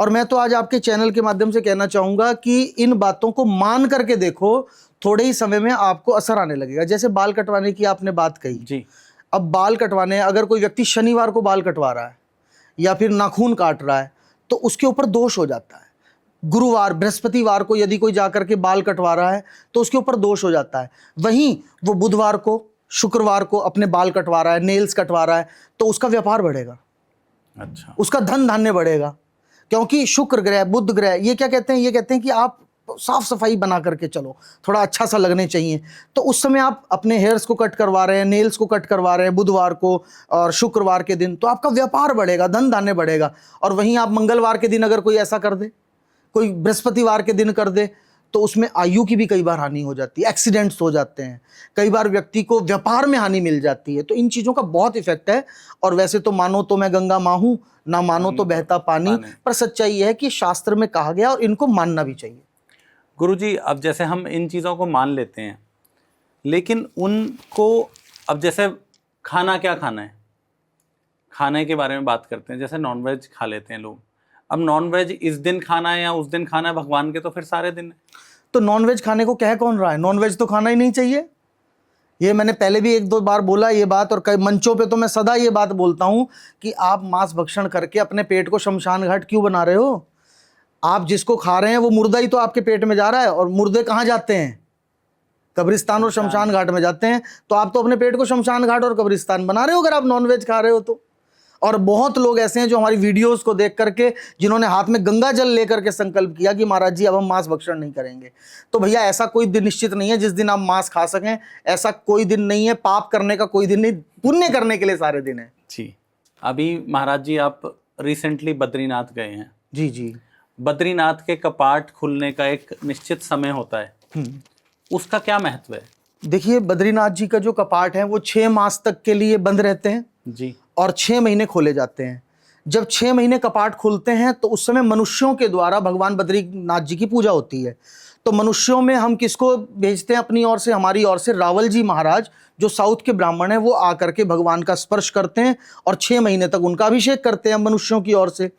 और मैं तो आज आपके चैनल के माध्यम से कहना चाहूँगा कि इन बातों को मान करके देखो, थोड़े ही समय में आपको असर आने लगेगा। जैसे बाल कटवाने की आपने बात कही जी, अब बाल कटवाने, अगर कोई व्यक्ति शनिवार को बाल कटवा रहा है या फिर नाखून काट रहा है तो उसके ऊपर दोष हो जाता है। गुरुवार बृहस्पतिवार को यदि कोई जाकर के बाल कटवा रहा है तो उसके ऊपर दोष हो जाता है। वहीं वो बुधवार को, शुक्रवार को अपने बाल कटवा रहा है, नेल्स कटवा रहा है, तो उसका व्यापार बढ़ेगा, अच्छा, उसका धन धान्य बढ़ेगा। क्योंकि शुक्र ग्रह, बुध ग्रह, ये क्या कहते हैं, ये कहते हैं कि आप साफ सफाई बना करके चलो, थोड़ा अच्छा सा लगने चाहिए। तो उस समय आप अपने हेयर्स को कट करवा रहे हैं, नेल्स को कट करवा रहे हैं बुधवार को और शुक्रवार के दिन, तो आपका व्यापार बढ़ेगा, धन धान्य बढ़ेगा। और वहीं आप मंगलवार के दिन अगर कोई ऐसा कर दे, कोई बृहस्पतिवार के दिन कर दे, तो उसमें आयु की भी कई बार हानि हो जाती है, एक्सीडेंट्स हो जाते हैं, कई बार व्यक्ति को व्यापार में हानि मिल जाती है। तो इन चीज़ों का बहुत इफेक्ट है। और वैसे तो मानो तो मैं गंगा माँ हूँ, ना मानो तो बहता पानी, पर सच्चाई यह है कि शास्त्र में कहा गया और इनको मानना भी चाहिए। गुरुजी, अब जैसे हम इन चीज़ों को मान लेते हैं, लेकिन उनको अब जैसे खाना क्या खाना है, खाने के बारे में बात करते हैं। जैसे नॉनवेज खा लेते हैं लोग, अब नॉनवेज इस दिन खाना है या उस दिन खाना है, भगवान के तो फिर सारे दिन है। तो नॉनवेज खाने को कह कौन रहा है? नॉनवेज तो खाना ही नहीं चाहिए। ये मैंने पहले भी 1-2 बार बोला ये बात, और कई मंचों पे तो मैं सदा ये बात बोलता हूँ कि आप मांस भक्षण करके अपने पेट को शमशान घाट क्यों बना रहे हो? आप जिसको खा रहे हैं वो मुर्दा ही तो आपके पेट में जा रहा है, और मुर्दे कहाँ जाते हैं? कब्रिस्तान और शमशान घाट में जाते हैं। तो आप तो अपने पेट को शमशान घाट और कब्रिस्तान बना रहे हो अगर आप नॉनवेज खा रहे हो तो। और बहुत लोग ऐसे हैं जो हमारी वीडियोस को देख करके, जिन्होंने हाथ में गंगा जल लेकर के संकल्प किया कि महाराज जी अब हम मांस भक्षण नहीं करेंगे। तो भैया ऐसा कोई दिन निश्चित नहीं है जिस दिन आप मांस खा सकें, ऐसा कोई दिन नहीं है। पाप करने का कोई दिन नहीं, पुण्य करने के लिए सारे दिन है जी। अभी महाराज जी आप रिसेंटली बद्रीनाथ गए हैं। जी जी। बद्रीनाथ के कपाट खुलने का एक निश्चित समय होता है, उसका क्या महत्व है? देखिए, बद्रीनाथ जी का जो कपाट है वो 6 मास तक के लिए बंद रहते हैं जी, और 6 महीने खोले जाते हैं। जब 6 महीने कपाट खुलते हैं तो उस समय मनुष्यों के द्वारा भगवान बद्रीनाथ जी की पूजा होती है। तो मनुष्यों में हम किसको भेजते हैं अपनी ओर से? हमारी ओर से रावल जी महाराज, जो साउथ के ब्राह्मण हैं, वो आकर के भगवान का स्पर्श करते हैं और 6 महीने तक उनका अभिषेक करते हैं मनुष्यों की ओर से।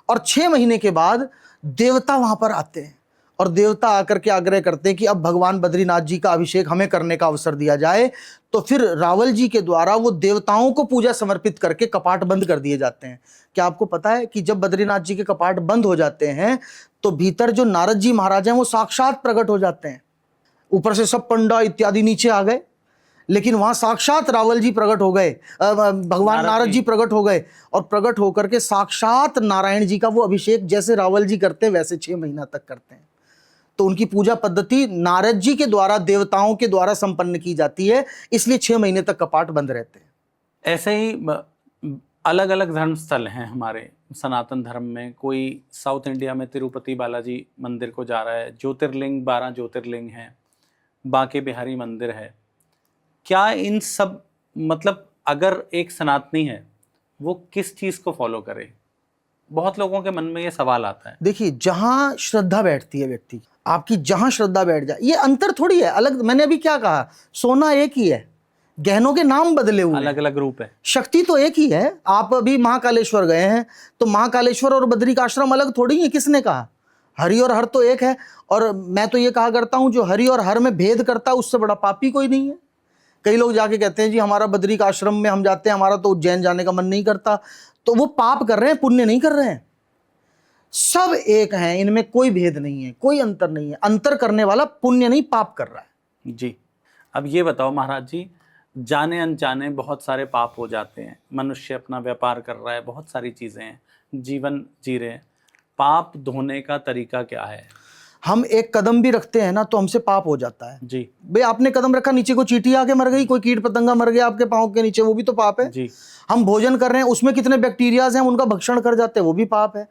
और 6 महीने के बाद देवता वहां पर आते हैं और देवता आकर के आग्रह करते हैं कि अब भगवान बद्रीनाथ जी का अभिषेक हमें करने का अवसर दिया जाए। तो फिर रावल जी के द्वारा वो देवताओं को पूजा समर्पित करके कपाट बंद कर दिए जाते हैं। क्या आपको पता है कि जब बद्रीनाथ जी के कपाट बंद हो जाते हैं तो भीतर जो नारद जी महाराज हैं वो साक्षात प्रकट हो जाते हैं। ऊपर से सब पंडा इत्यादि नीचे आ गए, लेकिन वहां साक्षात रावल जी प्रकट हो गए, भगवान नारद जी प्रकट हो गए, और प्रकट होकर के साक्षात नारायण जी का वो अभिषेक जैसे रावल जी करते हैं वैसे 6 महीना तक करते हैं। तो उनकी पूजा पद्धति नारद जी के द्वारा, देवताओं के द्वारा संपन्न की जाती है, इसलिए 6 महीने तक कपाट बंद रहते हैं। ऐसे ही अलग अलग धर्म स्थल हैं हमारे सनातन धर्म में। कोई साउथ इंडिया में तिरुपति बालाजी मंदिर को जा रहा है, ज्योतिर्लिंग 12 ज्योतिर्लिंग हैं, बांके बिहारी मंदिर है, क्या इन सब मतलब अगर एक सनातनी है वो किस चीज को फॉलो करे? बहुत लोगों के मन में ये सवाल आता है। देखिए, जहां श्रद्धा बैठती है व्यक्ति की, आपकी जहां श्रद्धा बैठ जाए, ये अंतर थोड़ी है अलग। मैंने अभी क्या कहा, सोना एक ही है, गहनों के नाम बदले हुए अलग अलग रूप है, शक्ति तो एक ही है। आप अभी महाकालेश्वर गए हैं तो महाकालेश्वर और बद्रिकाश्रम अलग थोड़ी है, किसने कहा? हरि और हर तो एक है। और मैं तो ये कहा करता हूं, जो हरि और हर में भेद करता है उससे बड़ा पापी कोई नहीं है। कई लोग जाके कहते हैं जी हमारा बद्रिकाश्रम में हम जाते हैं, हमारा तो उज्जैन जाने का मन नहीं करता, तो वो पाप कर रहे हैं, पुण्य नहीं कर रहे हैं। सब एक हैं, इनमें कोई भेद नहीं है, कोई अंतर नहीं है। अंतर करने वाला पुण्य नहीं पाप कर रहा है। जी। अब ये बताओ महाराज जी, जाने अनजाने बहुत सारे पाप हो जाते हैं, मनुष्य अपना व्यापार कर रहा है, बहुत सारी चीजें हैं, जीवन जी रहे हैं, पाप धोने का तरीका क्या है? हम एक कदम भी रखते हैं ना तो हमसे पाप हो जाता है। जी। भाई आपने कदम रखा, नीचे को चींटी आके मर गई, कोई कीट पतंगा मर गया आपके पाँव के नीचे, वो भी तो पाप है। जी। हम भोजन कर रहे हैं, उसमें कितने बैक्टीरियाज हैं, उनका भक्षण कर जाते हैं, वो भी पाप है।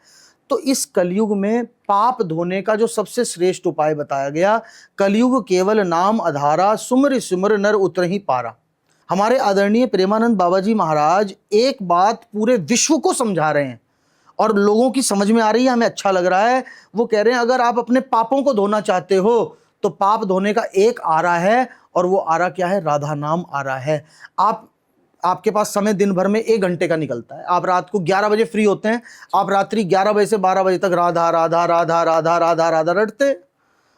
तो इस कलयुग में पाप धोने का जो सबसे श्रेष्ठ उपाय बताया गया, कलयुग केवल नाम आधारा, सुमर सिमर नर उतरहि पारा। हमारे आदरणीय प्रेमानंद बाबा जी महाराज एक बात पूरे विश्व को समझा रहे हैं और लोगों की समझ में आ रही है, हमें अच्छा लग रहा है। वो कह रहे हैं अगर आप अपने पापों को धोना चाहते हो तो पाप धोने का एक आरा है, और वो आरा क्या है? राधा नाम आरा है। आपके पास समय दिन भर में 1 घंटे का निकलता है, आप रात को 11 बजे फ्री होते हैं, आप रात्रि 11 बजे से 12 बजे तक राधा राधा राधा राधा राधा राधा रटते,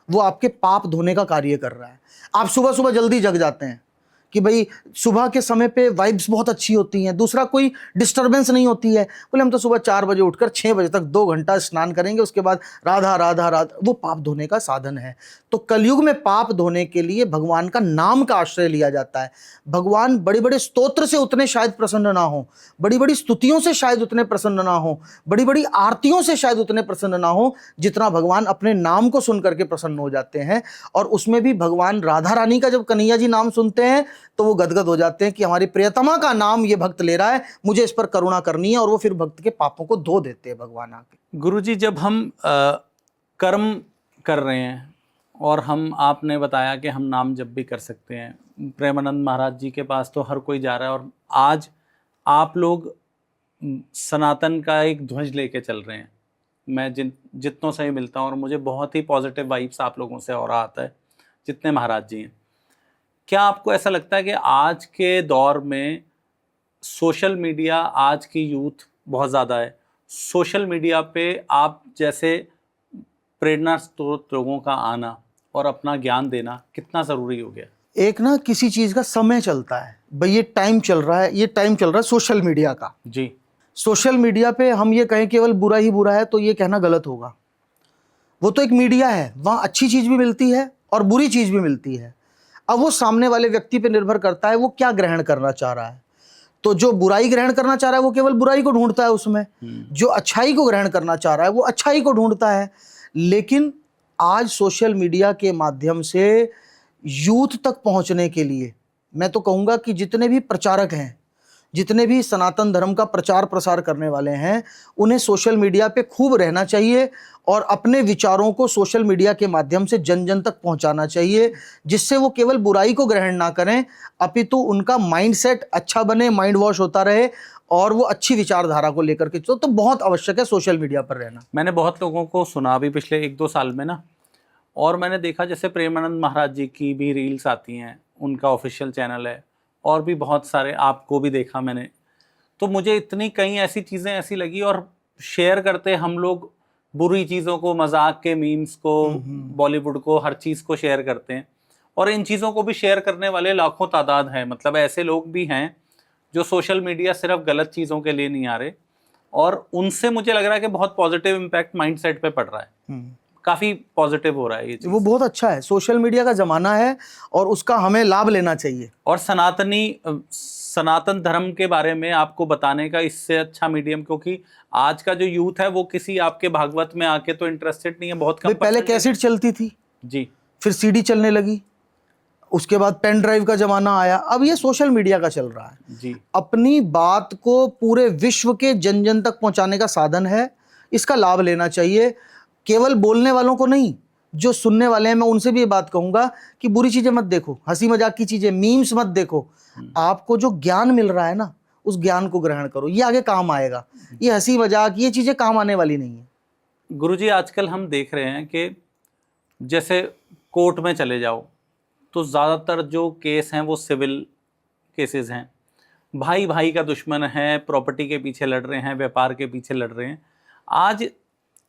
वो आपके पाप धोने का कार्य कर रहा है। आप सुबह सुबह जल्दी जग जाते हैं कि भाई सुबह के समय पे वाइब्स बहुत अच्छी होती हैं, दूसरा कोई डिस्टरबेंस नहीं होती है, बोले हम तो सुबह 4 बजे उठकर 6 बजे तक 2 घंटा स्नान करेंगे, उसके बाद राधा राधा राधा, वो पाप धोने का साधन है। तो कलयुग में पाप धोने के लिए भगवान का नाम का आश्रय लिया जाता है। भगवान बड़े बड़े स्तोत्र से उतने शायद प्रसन्न ना हो, बड़ी बड़ी स्तुतियों से शायद उतने प्रसन्न ना हो, बड़ी बड़ी आरतियों से शायद उतने प्रसन्न ना हो, जितना भगवान अपने नाम को सुन करके प्रसन्न हो जाते हैं। और उसमें भी भगवान राधा रानी का जब कन्हैया जी नाम सुनते हैं तो वो गदगद हो जाते हैं कि हमारी प्रियतमा का नाम ये भक्त ले रहा है, मुझे इस पर करुणा करनी है, और वो फिर भक्त के पापों को धो देते हैं भगवान आके। गुरुजी, जब हम कर्म कर रहे हैं और हम, आपने बताया कि हम नाम जप भी कर सकते हैं, प्रेमानंद महाराज जी के पास तो हर कोई जा रहा है, और आज आप लोग सनातन का एक ध्वज लेके चल रहे हैं। मैं जितनों से ही मिलता हूँ और मुझे बहुत ही पॉजिटिव वाइब्स आप लोगों से और आता है, जितने महाराज जी हैं। क्या आपको ऐसा लगता है कि आज के दौर में सोशल मीडिया, आज की यूथ बहुत ज़्यादा है, सोशल मीडिया पे आप जैसे प्रेरणा स्रोत लोगों का आना और अपना ज्ञान देना कितना ज़रूरी हो गया? एक ना किसी चीज़ का समय चलता है, भाई ये टाइम चल रहा है, ये टाइम चल रहा है सोशल मीडिया का। जी। सोशल मीडिया पे हम ये कहें केवल बुरा ही बुरा है तो ये कहना गलत होगा। वो तो एक मीडिया है, वहाँ अच्छी चीज़ भी मिलती है और बुरी चीज़ भी मिलती है। अब वो सामने वाले व्यक्ति पे निर्भर करता है वो क्या ग्रहण करना चाह रहा है। तो जो बुराई ग्रहण करना चाह रहा है वो केवल बुराई को ढूंढता है उसमें, जो अच्छाई को ग्रहण करना चाह रहा है वो अच्छाई को ढूंढता है। लेकिन आज सोशल मीडिया के माध्यम से यूथ तक पहुंचने के लिए मैं तो कहूँगा कि जितने भी प्रचारक हैं, जितने भी सनातन धर्म का प्रचार प्रसार करने वाले हैं, उन्हें सोशल मीडिया पे खूब रहना चाहिए और अपने विचारों को सोशल मीडिया के माध्यम से जन जन तक पहुंचाना चाहिए, जिससे वो केवल बुराई को ग्रहण ना करें, अपितु उनका माइंडसेट अच्छा बने, माइंड वॉश होता रहे और वो अच्छी विचारधारा को लेकर के। तो बहुत आवश्यक है सोशल मीडिया पर रहना। मैंने बहुत लोगों को सुना अभी पिछले 1-2 साल में ना, और मैंने देखा जैसे प्रेमानंद महाराज जी की भी रील्स आती हैं, उनका ऑफिशियल चैनल है, और भी बहुत सारे, आपको भी देखा मैंने, तो मुझे इतनी कई ऐसी चीज़ें ऐसी लगी, और शेयर करते हम लोग बुरी चीज़ों को, मजाक के मीम्स को, बॉलीवुड को, हर चीज़ को शेयर करते हैं, और इन चीज़ों को भी शेयर करने वाले लाखों तादाद हैं। मतलब ऐसे लोग भी हैं जो सोशल मीडिया सिर्फ गलत चीज़ों के लिए नहीं आ रहे, और उनसे मुझे लग रहा है कि बहुत पॉजिटिव इम्पैक्ट माइंडसेट पे पड़ रहा है, काफ़ी पॉजिटिव हो रहा है ये चीज़। वो बहुत अच्छा है, सोशल मीडिया का ज़माना है और उसका हमें लाभ लेना चाहिए। और सनातन धर्म के बारे में आपको बताने का इससे अच्छा मीडियम, क्योंकि आज का जो यूथ है वो किसी आपके भागवत में आके तो इंटरेस्टेड नहीं है, बहुत कम। पहले कैसेट चलती थी जी, फिर सीडी चलने लगी, उसके बाद पेन ड्राइव का जमाना आया, अब ये सोशल मीडिया का चल रहा है जी। अपनी बात को पूरे विश्व के जन जन तक पहुंचाने का साधन है, इसका लाभ लेना चाहिए। केवल बोलने वालों को नहीं, जो सुनने वाले हैं मैं उनसे भी ये बात कहूंगा कि बुरी चीजें मत देखो, हंसी मजाक की चीजें, मीम्स मत देखो। आपको जो ज्ञान मिल रहा है ना, उस ज्ञान को ग्रहण करो, ये आगे काम आएगा। ये हंसी मजाक ये चीजें काम आने वाली नहीं है। गुरुजी, आजकल हम देख रहे हैं कि जैसे कोर्ट में चले जाओ तो ज़्यादातर जो केस हैं वो सिविल केसेस हैं। भाई भाई का दुश्मन है, प्रॉपर्टी के पीछे लड़ रहे हैं, व्यापार के पीछे लड़ रहे हैं। आज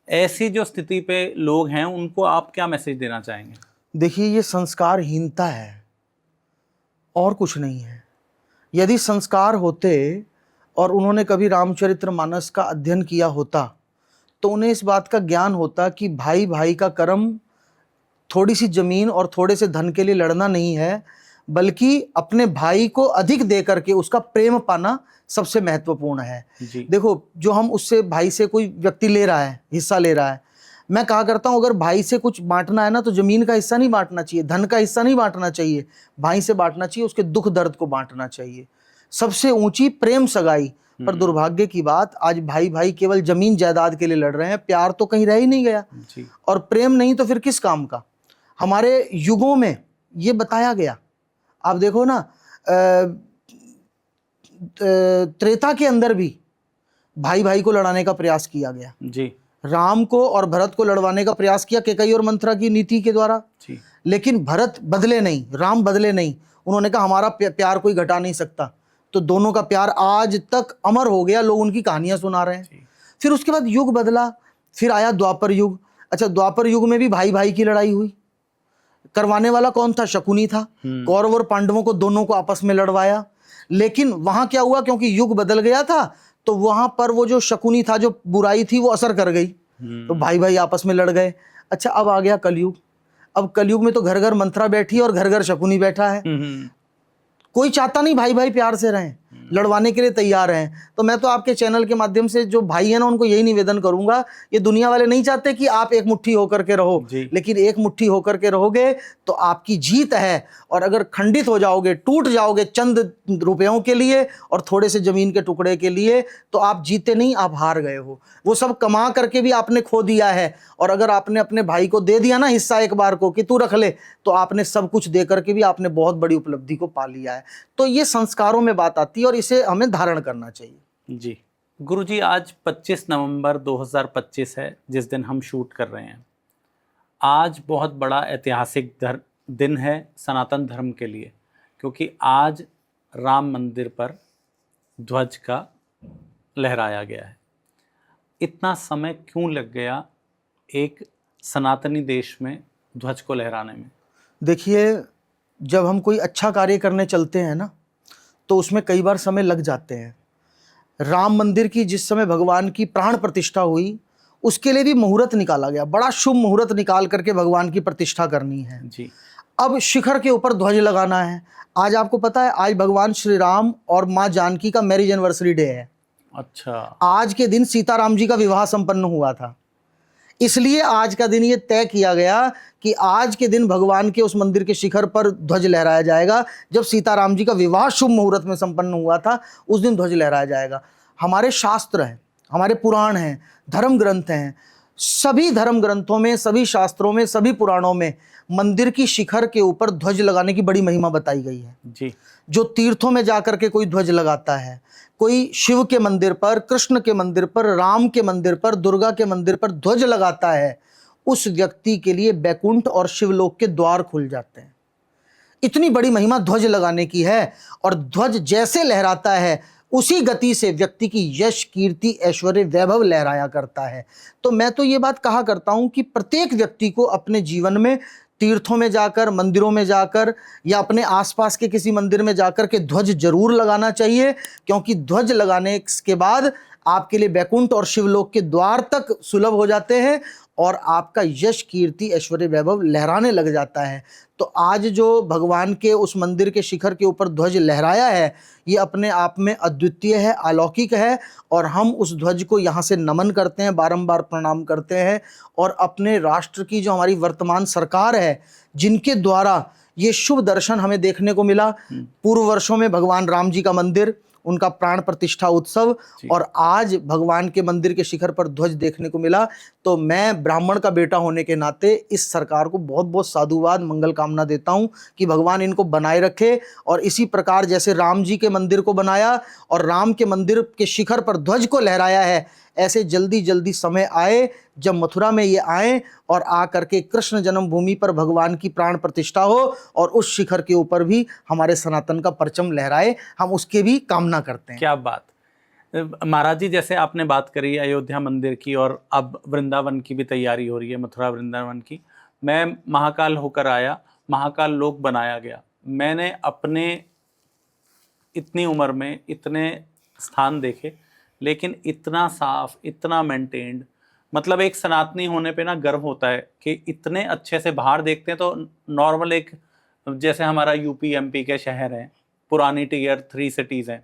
ऐसी जो स्थिति पे लोग हैं उनको आप क्या मैसेज देना चाहेंगे? देखिए, ये संस्कारहीनता है और कुछ नहीं है। यदि संस्कार होते और उन्होंने कभी रामचरितमानस का अध्ययन किया होता तो उन्हें इस बात का ज्ञान होता कि भाई भाई का कर्म थोड़ी सी जमीन और थोड़े से धन के लिए लड़ना नहीं है, बल्कि अपने भाई को अधिक दे करके उसका प्रेम पाना सबसे महत्वपूर्ण है। जी। देखो, जो हम उससे भाई से कोई व्यक्ति ले रहा है, हिस्सा ले रहा है, मैं कहा करता हूं अगर भाई से कुछ बांटना है ना तो जमीन का हिस्सा नहीं बांटना चाहिए, धन का हिस्सा नहीं बांटना चाहिए, भाई से बांटना चाहिए, उसके दुख दर्द को बांटना चाहिए। सबसे ऊंची प्रेम सगाई। पर दुर्भाग्य की बात, आज भाई भाई केवल जमीन जायदाद के लिए लड़ रहे हैं, प्यार तो कहीं रह ही नहीं गया। जी। और प्रेम नहीं तो फिर किस काम का? हमारे युगों में ये बताया गया, आप देखो ना, त्रेता के अंदर भी भाई भाई को लड़ाने का प्रयास किया गया। जी। राम को और भरत को लड़वाने का प्रयास किया केकई और मंथरा की नीति के द्वारा। जी। लेकिन भरत बदले नहीं, राम बदले नहीं, उन्होंने कहा हमारा प्यार कोई घटा नहीं सकता। तो दोनों का प्यार आज तक अमर हो गया, लोग उनकी कहानियां सुना रहे हैं। फिर उसके बाद युग बदला, फिर आया द्वापर युग। अच्छा, द्वापर युग में भी भाई भाई की लड़ाई हुई। करवाने वाला कौन था? शकुनी था। कौरव और पांडवों को दोनों को आपस में लड़वाया। लेकिन वहां क्या हुआ, क्योंकि युग बदल गया था तो वहां पर वो जो शकुनी था, जो बुराई थी, वो असर कर गई, तो भाई भाई आपस में लड़ गए। अच्छा, अब आ गया कलयुग। अब कलयुग में तो घर घर मंथरा बैठी और घर घर शकुनी बैठा है। कोई चाहता नहीं भाई भाई प्यार से रहें, लड़वाने के लिए तैयार हैं। तो मैं तो आपके चैनल के माध्यम से जो भाई है ना, उनको यही निवेदन करूंगा, ये दुनिया वाले नहीं चाहते कि आप एक मुट्ठी होकर के रहो, लेकिन एक मुट्ठी होकर के रहोगे तो आपकी जीत है। और अगर खंडित हो जाओगे, टूट जाओगे चंद रुपयों के लिए और थोड़े से जमीन के टुकड़े के लिए, तो आप जीते नहीं, आप हार गए हो। वो सब कमा करके भी आपने खो दिया है। और अगर आपने अपने भाई को दे दिया ना हिस्सा एक बार को कि तू रख ले, तो आपने सब कुछ दे करके भी आपने बहुत बड़ी उपलब्धि को पा लिया है। तो ये संस्कारों में बात आती है और इसे हमें धारण करना चाहिए। जी। गुरुजी, आज 25 नवंबर 2025 है, जिस दिन हम शूट कर रहे हैं। आज बहुत बड़ा ऐतिहासिक दिन है सनातन धर्म के लिए, क्योंकि आज राम मंदिर पर ध्वज का लहराया गया है। इतना समय क्यों लग गया एक सनातनी देश में ध्वज को लहराने में? देखिए, जब हम कोई अच्छा कार्य करने चलते हैं ना, तो उसमें कई बार समय लग जाते हैं। राम मंदिर की जिस समय भगवान की प्राण प्रतिष्ठा हुई, उसके लिए भी मुहूर्त निकाला गया, बड़ा शुभ मुहूर्त निकाल करके भगवान की प्रतिष्ठा करनी है। जी। अब शिखर के ऊपर ध्वज लगाना है। आज आपको पता है, आज भगवान श्री राम और माँ जानकी का मैरिज एनिवर्सरी डे है। अच्छा। आज के दिन सीताराम जी का विवाह संपन्न हुआ था, इसलिए आज का दिन ये तय किया गया कि आज के दिन भगवान के उस मंदिर के शिखर पर ध्वज लहराया जाएगा। जब सीताराम जी का विवाह शुभ मुहूर्त में संपन्न हुआ था, उस दिन ध्वज लहराया जाएगा। हमारे शास्त्र हैं, हमारे पुराण हैं, धर्म ग्रंथ हैं, सभी धर्म ग्रंथों में, सभी शास्त्रों में, सभी पुराणों में मंदिर की शिखर के ऊपर ध्वज लगाने की बड़ी महिमा बताई गई है। जी। जो तीर्थों में जाकर के कोई ध्वज लगाता है, कोई शिव के मंदिर पर, कृष्ण के मंदिर पर, राम के मंदिर पर, दुर्गा के मंदिर पर ध्वज लगाता है, उस व्यक्ति के लिए बैकुंठ और शिवलोक के द्वार खुल जाते हैं। इतनी बड़ी महिमा ध्वज लगाने की है। और ध्वज जैसे लहराता है, उसी गति से व्यक्ति की यश, कीर्ति, ऐश्वर्य, वैभव लहराया करता है। तो मैं तो ये बात कहा करता हूं कि प्रत्येक व्यक्ति को अपने जीवन में तीर्थों में जाकर, मंदिरों में जाकर या अपने आसपास के किसी मंदिर में जाकर के ध्वज जरूर लगाना चाहिए, क्योंकि ध्वज लगाने के बाद आपके लिए बैकुंठ और शिवलोक के द्वार तक सुलभ हो जाते हैं और आपका यश, कीर्ति, ऐश्वर्य, वैभव लहराने लग जाता है। तो आज जो भगवान के उस मंदिर के शिखर के ऊपर ध्वज लहराया है, ये अपने आप में अद्वितीय है, अलौकिक है। और हम उस ध्वज को यहाँ से नमन करते हैं, बारंबार प्रणाम करते हैं। और अपने राष्ट्र की जो हमारी वर्तमान सरकार है, जिनके द्वारा ये शुभ दर्शन हमें देखने को मिला, पूर्व वर्षों में भगवान राम जी का मंदिर, उनका प्राण प्रतिष्ठा उत्सव, जी। और आज भगवान के मंदिर के शिखर पर ध्वज देखने को मिला। तो मैं ब्राह्मण का बेटा होने के नाते इस सरकार को बहुत बहुत साधुवाद, मंगल कामना देता हूं कि भगवान इनको बनाए रखे, और इसी प्रकार जैसे राम जी के मंदिर को बनाया और राम के मंदिर के शिखर पर ध्वज को लहराया है, ऐसे जल्दी जल्दी समय आए जब मथुरा में ये आए और आकर के कृष्ण जन्मभूमि पर भगवान की प्राण प्रतिष्ठा हो और उस शिखर के ऊपर भी हमारे सनातन का परचम लहराए। हम उसके भी कामना करते हैं। क्या बात। महाराज जी, जैसे आपने बात करी अयोध्या मंदिर की, और अब वृंदावन की भी तैयारी हो रही है, मथुरा वृंदावन की। मैं महाकाल होकर आया, महाकाल लोक बनाया गया। मैंने अपने इतनी उम्र में इतने स्थान देखे, लेकिन इतना साफ, इतना मेंटेन्ड, मतलब एक सनातनी होने पे ना गर्व होता है कि इतने अच्छे से। बाहर देखते हैं तो नॉर्मल एक, जैसे हमारा यूपी एमपी के शहर हैं, पुरानी टियर 3 सिटीज़ हैं,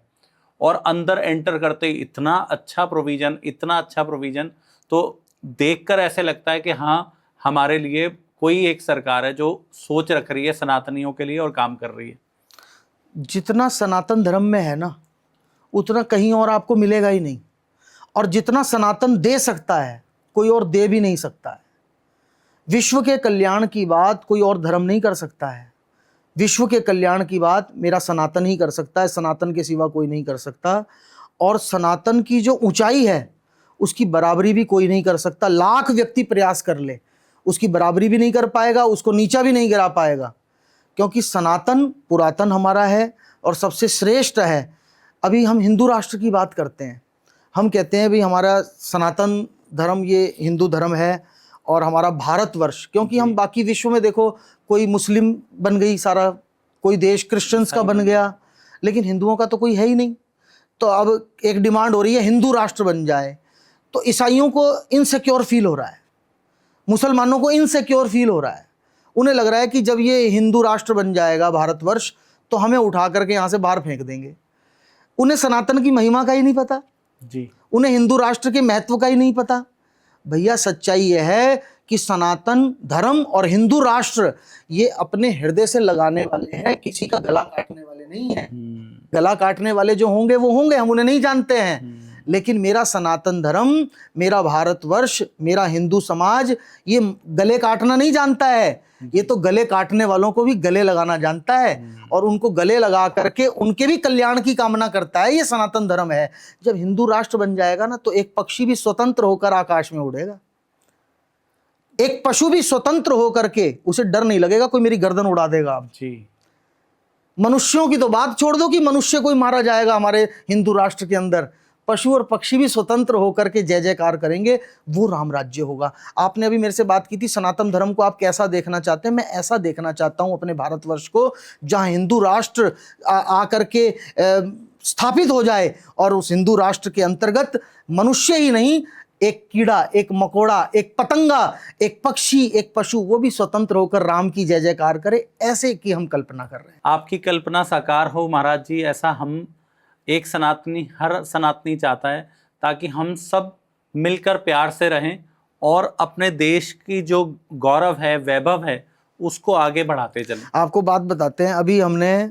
और अंदर एंटर करते ही इतना अच्छा प्रोविज़न, इतना अच्छा प्रोविज़न, तो देखकर ऐसे लगता है कि हाँ, हमारे लिए कोई एक सरकार है जो सोच रख रही है सनातनियों के लिए और काम कर रही है। जितना सनातन धर्म में है ना, उतना कहीं और आपको मिलेगा ही नहीं, और जितना सनातन दे सकता है कोई और दे भी नहीं सकता है। विश्व के कल्याण की बात कोई और धर्म नहीं कर सकता है। विश्व के कल्याण की बात मेरा सनातन ही कर सकता है, सनातन के सिवा कोई नहीं कर सकता। और सनातन की जो ऊंचाई है उसकी बराबरी भी कोई नहीं कर सकता। लाख व्यक्ति प्रयास कर ले, उसकी बराबरी भी नहीं कर पाएगा, उसको नीचा भी नहीं गिरा पाएगा, क्योंकि सनातन पुरातन हमारा है और सबसे श्रेष्ठ है। अभी हम हिंदू राष्ट्र की बात करते हैं, हम कहते हैं भाई हमारा सनातन धर्म ये हिंदू धर्म है और हमारा भारतवर्ष, क्योंकि हम बाकी विश्व में देखो, कोई मुस्लिम बन गई सारा, कोई देश क्रिश्चियंस का बन गया, लेकिन हिंदुओं का तो कोई है ही नहीं। तो अब एक डिमांड हो रही है हिंदू राष्ट्र बन जाए, तो ईसाइयों को इनसिक्योर फील हो रहा है, मुसलमानों को इनसिक्योर फील हो रहा है। उन्हें लग रहा है कि जब ये हिंदू राष्ट्र बन जाएगा भारतवर्ष, तो हमें उठा करके यहाँ से बाहर फेंक देंगे। उन्हें सनातन की महिमा का ही नहीं पता जी, उन्हें हिंदू राष्ट्र के महत्व का ही नहीं पता। भैया सच्चाई यह है कि सनातन धर्म और हिंदू राष्ट्र ये अपने हृदय से लगाने वाले हैं, किसी का गला काटने वाले नहीं हैं। गला काटने वाले जो होंगे वो होंगे, हम उन्हें नहीं जानते हैं, लेकिन मेरा सनातन धर्म, मेरा भारतवर्ष, मेरा हिंदू समाज ये गले काटना नहीं जानता है। ये तो गले काटने वालों को भी गले लगाना जानता है और उनको गले लगा करके उनके भी कल्याण की कामना करता है। ये सनातन धर्म है। जब हिंदू राष्ट्र बन जाएगा ना, तो एक पक्षी भी स्वतंत्र होकर आकाश में उड़ेगा, एक पशु भी स्वतंत्र होकर के, उसे डर नहीं लगेगा कोई मेरी गर्दन उड़ा देगा। अब जी, मनुष्यों की तो बात छोड़ दो कि मनुष्य कोई मारा जाएगा हमारे हिंदू राष्ट्र के अंदर, पशु और पक्षी भी स्वतंत्र होकर के जय जयकार करेंगे। वो राम राज्य होगा। आपने अभी मेरे से बात की थी सनातन धर्म को आप कैसा देखना चाहते हैं। मैं ऐसा देखना चाहता हूं अपने भारतवर्ष को, जहां हिंदू राष्ट्र आकर के स्थापित हो जाए, और उस हिंदू राष्ट्र के अंतर्गत मनुष्य ही नहीं, एक कीड़ा, एक मकोड़ा, एक पतंगा, एक पक्षी, एक पशु, वो भी स्वतंत्र होकर राम की जय जयकार करे। ऐसे की हम कल्पना कर रहे हैं। आपकी कल्पना साकार हो महाराज जी, ऐसा हम एक सनातनी, हर सनातनी चाहता है, ताकि हम सब मिलकर प्यार से रहें और अपने देश की जो गौरव है, वैभव है, उसको आगे बढ़ाते चलें। आपको बात बताते हैं, अभी हमने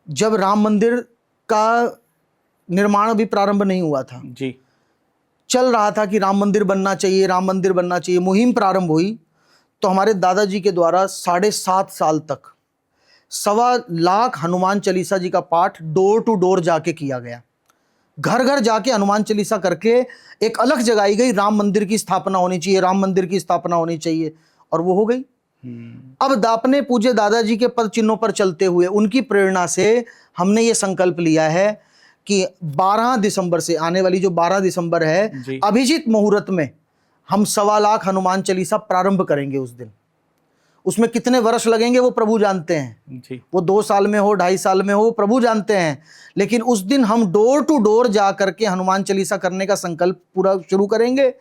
जब राम मंदिर का निर्माण अभी प्रारंभ नहीं हुआ था, जी, चल रहा था कि राम मंदिर बनना चाहिए, राम मंदिर बनना चाहिए, मुहिम प्रारंभ हुई, तो हमारे दादाजी के द्वारा 7.5 साल तक 1.25 लाख हनुमान चालीसा जी का पाठ डोर टू डोर जाके किया गया। घर घर जाके हनुमान चालीसा करके एक अलग जगाई गई, राम मंदिर की स्थापना होनी चाहिए, राम मंदिर की स्थापना होनी चाहिए, और वो हो गई। अब अपने पूज्य दादाजी के पद चिन्हों पर चलते हुए उनकी प्रेरणा से हमने ये संकल्प लिया है कि 12 दिसंबर से, आने वाली जो 12 दिसंबर है, जी। अभिजीत मुहूर्त में हम 1.25 लाख हनुमान चालीसा प्रारंभ करेंगे उस दिन। उसमें कितने वर्ष लगेंगे वो प्रभु जानते हैं, जी, वो 2 साल में हो, 2.5 साल में हो, प्रभु जानते हैं, लेकिन उस दिन हम डोर टू डोर जा करके हनुमान चालीसा करने का संकल्प पूरा शुरू करेंगे,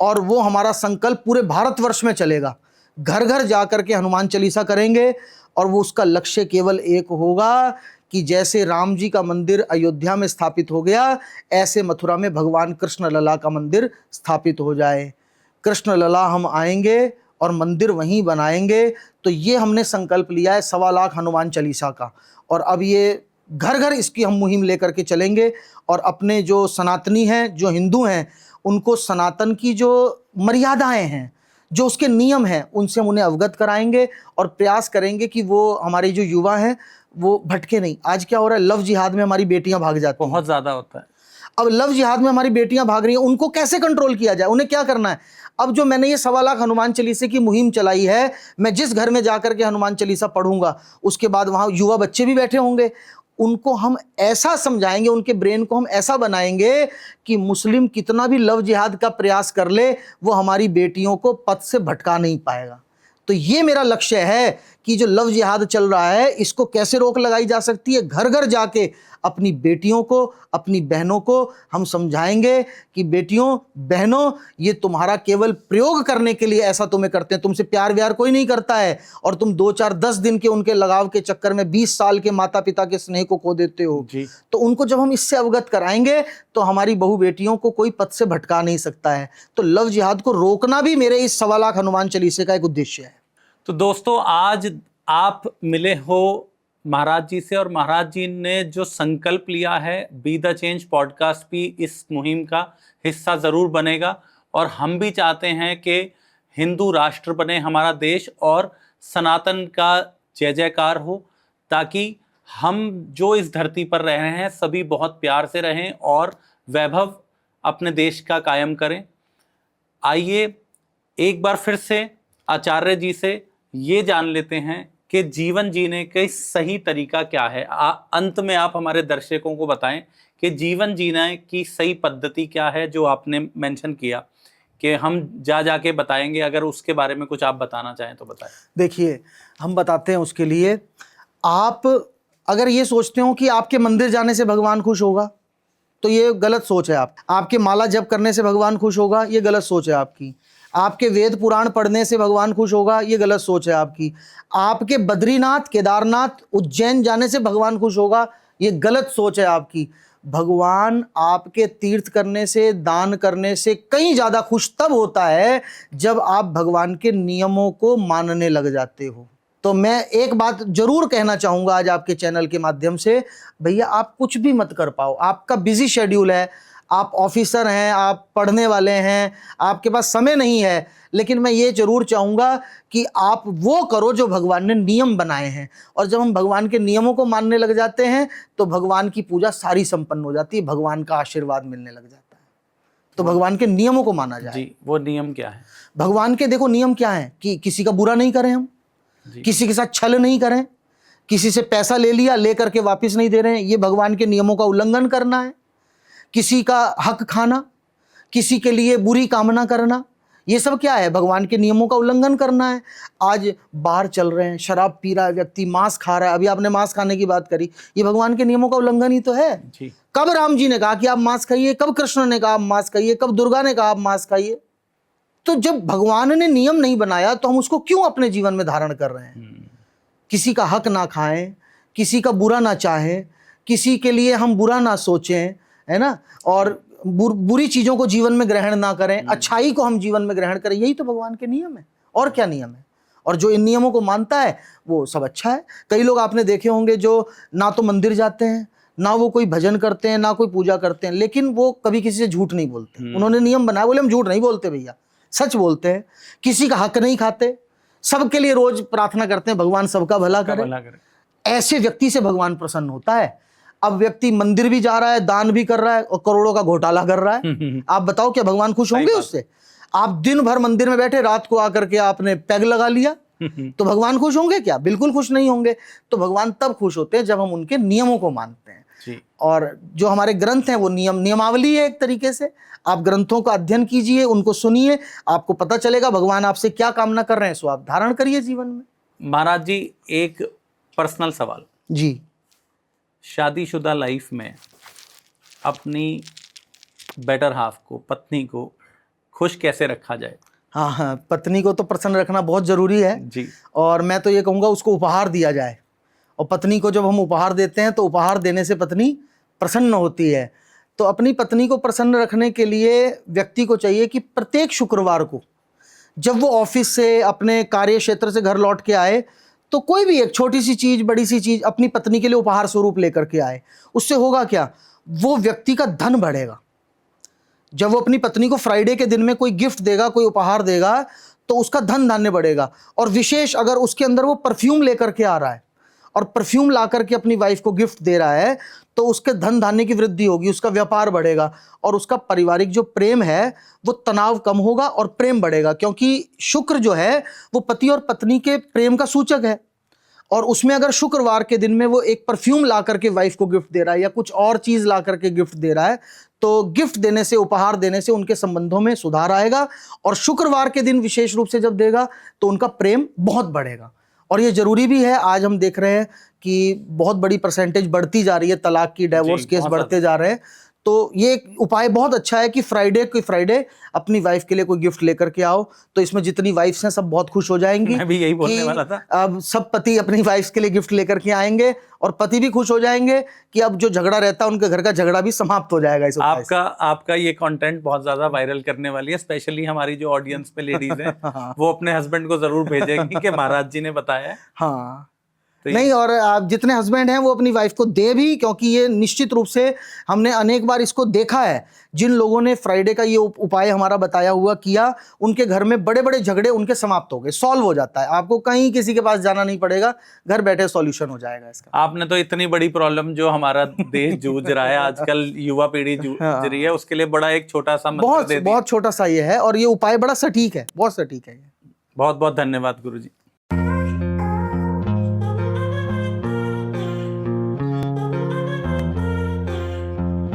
और वो हमारा संकल्प पूरे भारतवर्ष में चलेगा। घर घर जा करके हनुमान चालीसा करेंगे, और वो उसका लक्ष्य केवल एक होगा कि जैसे राम जी का मंदिर अयोध्या में स्थापित हो गया, ऐसे मथुरा में भगवान कृष्ण लला का मंदिर स्थापित हो जाए। कृष्ण लला हम आएंगे और मंदिर वहीं बनाएंगे। तो ये हमने संकल्प लिया है 1.25 लाख हनुमान चालीसा का। और अब ये घर घर इसकी हम मुहिम लेकर के चलेंगे और अपने जो सनातनी हैं, जो हिंदू हैं, उनको सनातन की जो मर्यादाएं हैं, जो उसके नियम हैं, उनसे हम उन्हें अवगत कराएंगे और प्रयास करेंगे कि वो हमारे जो युवा हैं वो भटके नहीं। आज क्या हो रहा है, लव जिहाद में हमारी बेटियां भाग जाती हैं, बहुत ज़्यादा होता है। अब लव जिहाद में हमारी बेटियां भाग रही हैं, उनको कैसे कंट्रोल किया जाए, उन्हें क्या करना है। अब जो मैंने ये 1.25 लाख हनुमान चालीसा की मुहिम चलाई है, मैं जिस घर में जाकर के हनुमान चालीसा पढ़ूंगा, उसके बाद वहां युवा बच्चे भी बैठे होंगे, उनको हम ऐसा समझाएंगे, उनके ब्रेन को हम ऐसा बनाएंगे कि मुस्लिम कितना भी लव जिहाद का प्रयास कर ले, वो हमारी बेटियों को पथ से भटका नहीं पाएगा। तो ये मेरा लक्ष्य है कि जो लव जिहाद चल रहा है, इसको कैसे रोक लगाई जा सकती है। घर घर जाके अपनी बेटियों को, अपनी बहनों को हम समझाएंगे कि बेटियों, बहनों, ये तुम्हारा केवल प्रयोग करने के लिए ऐसा तुम्हें करते हैं, तुमसे प्यार व्यार कोई नहीं करता है, और तुम 2 4 10 दिन के उनके लगाव के चक्कर में 20 साल के माता पिता के स्नेह को खो देते हो जी। तो उनको जब हम इससे अवगत कराएंगे तो हमारी बहू बेटियों को कोई पथ से भटका नहीं सकता है। तो लव जिहाद को रोकना भी मेरे इस 1.25 लाख हनुमान चालीसे का एक उद्देश्य है। तो दोस्तों, आज आप मिले हो महाराज जी से, और महाराज जी ने जो संकल्प लिया है, बी द चेंज पॉडकास्ट भी इस मुहिम का हिस्सा ज़रूर बनेगा। और हम भी चाहते हैं कि हिंदू राष्ट्र बने हमारा देश और सनातन का जय जयकार हो, ताकि हम जो इस धरती पर रह रहे हैं सभी बहुत प्यार से रहें और वैभव अपने देश का कायम करें। आइए एक बार फिर से आचार्य जी से ये जान लेते हैं कि जीवन जीने का सही तरीका क्या है। अंत में आप हमारे दर्शकों को बताएं कि जीवन जीने की सही पद्धति क्या है, जो आपने मेंशन किया कि हम जाके बताएंगे। अगर उसके बारे में कुछ आप बताना चाहें तो बताएं। देखिए, हम बताते हैं उसके लिए। आप अगर ये सोचते हो कि आपके मंदिर जाने से भगवान खुश होगा, तो ये गलत सोच है। आपके माला जप करने से भगवान खुश होगा, ये गलत सोच है आपकी। आपके वेद पुराण पढ़ने से भगवान खुश होगा, ये गलत सोच है आपकी। आपके बद्रीनाथ, केदारनाथ, उज्जैन जाने से भगवान खुश होगा, ये गलत सोच है आपकी। भगवान आपके तीर्थ करने से, दान करने से कहीं ज़्यादा खुश तब होता है जब आप भगवान के नियमों को मानने लग जाते हो। तो मैं एक बात जरूर कहना चाहूँगा आज आपके चैनल के माध्यम से, भैया आप कुछ भी मत कर पाओ, आपका बिजी शेड्यूल है, आप ऑफिसर हैं, आप पढ़ने वाले हैं, आपके पास समय नहीं है, लेकिन मैं ये जरूर चाहूँगा कि आप वो करो जो भगवान ने नियम बनाए हैं। और जब हम भगवान के नियमों को मानने लग जाते हैं तो भगवान की पूजा सारी संपन्न हो जाती है, भगवान का आशीर्वाद मिलने लग जाता है। तो भगवान के नियमों को माना जाए। जी, वो नियम क्या है? भगवान के देखो नियम क्या है कि किसी का बुरा नहीं करें हम, किसी के साथ छल नहीं करें, किसी से पैसा ले लिया, लेकर के वापस नहीं दे रहे हैं, ये भगवान के नियमों का उल्लंघन करना है। किसी का हक खाना, किसी के लिए बुरी कामना करना, ये सब क्या है? भगवान के नियमों का उल्लंघन करना है। आज बाहर चल रहे हैं, शराब पी रहा है व्यक्ति, मांस खा रहा है, अभी आपने मांस खाने की बात करी, ये भगवान के नियमों का उल्लंघन ही तो है जी। कब राम जी ने कहा कि आप मांस खाइए? कब कृष्ण ने कहा आप मांस खाइए? कब दुर्गा ने कहा आप मांस खाइए? तो जब भगवान ने नियम नहीं बनाया तो हम उसको क्यों अपने जीवन में धारण कर रहे हैं? किसी का हक ना खाएं, किसी का बुरा ना चाहें, किसी के लिए हम बुरा ना सोचें, है ना, और बुरी चीजों को जीवन में ग्रहण ना करें, अच्छाई को हम जीवन में ग्रहण करें, यही तो भगवान के नियम है। और क्या नियम है? और जो इन नियमों को मानता है वो सब अच्छा है। कई लोग आपने देखे होंगे जो ना तो मंदिर जाते हैं, ना वो कोई भजन करते हैं, ना कोई पूजा करते हैं, लेकिन वो कभी किसी से झूठ नहीं बोलते। उन्होंने नियम बनाया, बोले हम झूठ नहीं बोलते भैया, सच बोलते हैं। किसी का हक नहीं खाते, सबके लिए रोज प्रार्थना करते हैं भगवान सबका भला करे। ऐसे व्यक्ति से भगवान प्रसन्न होता है। अब व्यक्ति मंदिर भी जा रहा है, दान भी कर रहा है और करोड़ों का घोटाला कर रहा है, आप बताओ क्या भगवान खुश होंगे उससे? आप दिन भर मंदिर में बैठे, रात को आकर के आपने पैग लगा लिया, तो भगवान खुश होंगे क्या? बिल्कुल खुश नहीं होंगे। तो भगवान तब खुश होते हैं जब हम उनके नियमों को मानते हैं जी। और जो हमारे ग्रंथ हैं वो नियमावली है एक तरीके से। आप ग्रंथों का अध्ययन कीजिए, उनको सुनिए, आपको पता चलेगा भगवान आपसे क्या कामना कर रहे हैं, सो आप धारण करिए जीवन में। महाराज जी, एक पर्सनल सवाल जी, शादीशुदा लाइफ में अपनी बेटर हाफ को, पत्नी को खुश कैसे रखा जाए? हाँ, पत्नी को तो प्रसन्न रखना बहुत जरूरी है जी। और मैं तो ये कहूँगा उसको उपहार दिया जाए, और पत्नी को जब हम उपहार देते हैं तो उपहार देने से पत्नी प्रसन्न होती है। तो अपनी पत्नी को प्रसन्न रखने के लिए व्यक्ति को चाहिए कि प्रत्येक शुक्रवार को जब वो ऑफिस से, अपने कार्य क्षेत्र से घर लौट के आए, तो कोई भी एक छोटी सी चीज, बड़ी सी चीज अपनी पत्नी के लिए उपहार स्वरूप लेकर के आए, उससे होगा क्या, वो व्यक्ति का धन बढ़ेगा। जब वो अपनी पत्नी को फ्राइडे के दिन में कोई गिफ्ट देगा, कोई उपहार देगा, तो उसका धन धान्य बढ़ेगा। और विशेष अगर उसके अंदर वो परफ्यूम लेकर के आ रहा है और परफ्यूम ला करके अपनी वाइफ को गिफ्ट दे रहा है, तो उसके धन धान्य की वृद्धि होगी, उसका व्यापार बढ़ेगा और उसका पारिवारिक जो प्रेम है वो तनाव कम होगा और प्रेम बढ़ेगा। क्योंकि शुक्र जो है वो पति और पत्नी के प्रेम का सूचक है, और उसमें अगर शुक्रवार के दिन में वो एक परफ्यूम ला करके वाइफ को गिफ्ट दे रहा है या कुछ और चीज ला करके गिफ्ट दे रहा है, तो गिफ्ट देने से, उपहार देने से उनके संबंधों में सुधार आएगा। और शुक्रवार के दिन विशेष रूप से जब देगा तो उनका प्रेम बहुत बढ़ेगा। और ये जरूरी भी है। आज हम देख रहे हैं कि बहुत बड़ी परसेंटेज बढ़ती जा रही है, तलाक की, डिवोर्स केस बढ़ते जा रहे हैं। तो ये एक उपाय बहुत अच्छा है कि फ्राइडे अपनी वाइफ के लिए कोई गिफ्ट लेकर के आओ। तो इसमें जितनी वाइफ्स हैं सब बहुत खुश हो जाएंगी। मैं भी यही बोलने वाला था। अब सब पति अपनी वाइफ्स के लिए गिफ्ट लेकर के आएंगे और पति भी खुश हो जाएंगे कि अब जो झगड़ा रहता है उनके घर का झगड़ा भी समाप्त हो जाएगा इस उपाय से। आपका ये कंटेंट बहुत ज्यादा वायरल करने वाली है। स्पेशली हमारी जो ऑडियंस में लेडीज हैं वो अपने हस्बैंड को जरूर भेजेंगी कि महाराज जी ने बताया है। हाँ, नहीं, और आप जितने हस्बैंड हैं वो अपनी वाइफ को दे भी, क्योंकि ये निश्चित रूप से हमने अनेक बार इसको देखा है। जिन लोगों ने फ्राइडे का ये उपाय हमारा बताया हुआ किया, उनके घर में बड़े बड़े झगड़े उनके समाप्त हो गए, सॉल्व हो जाता है। आपको कहीं किसी के पास जाना नहीं पड़ेगा, घर बैठे सॉल्यूशन हो जाएगा इसका। आपने तो इतनी बड़ी प्रॉब्लम जो हमारा देश जूझ रहा है आजकल, युवा पीढ़ी जूझ रही है, उसके लिए बड़ा एक छोटा सा बहुत छोटा सा ये है, और ये उपाय बड़ा सटीक है, बहुत सटीक है। बहुत बहुत धन्यवाद गुरुजी।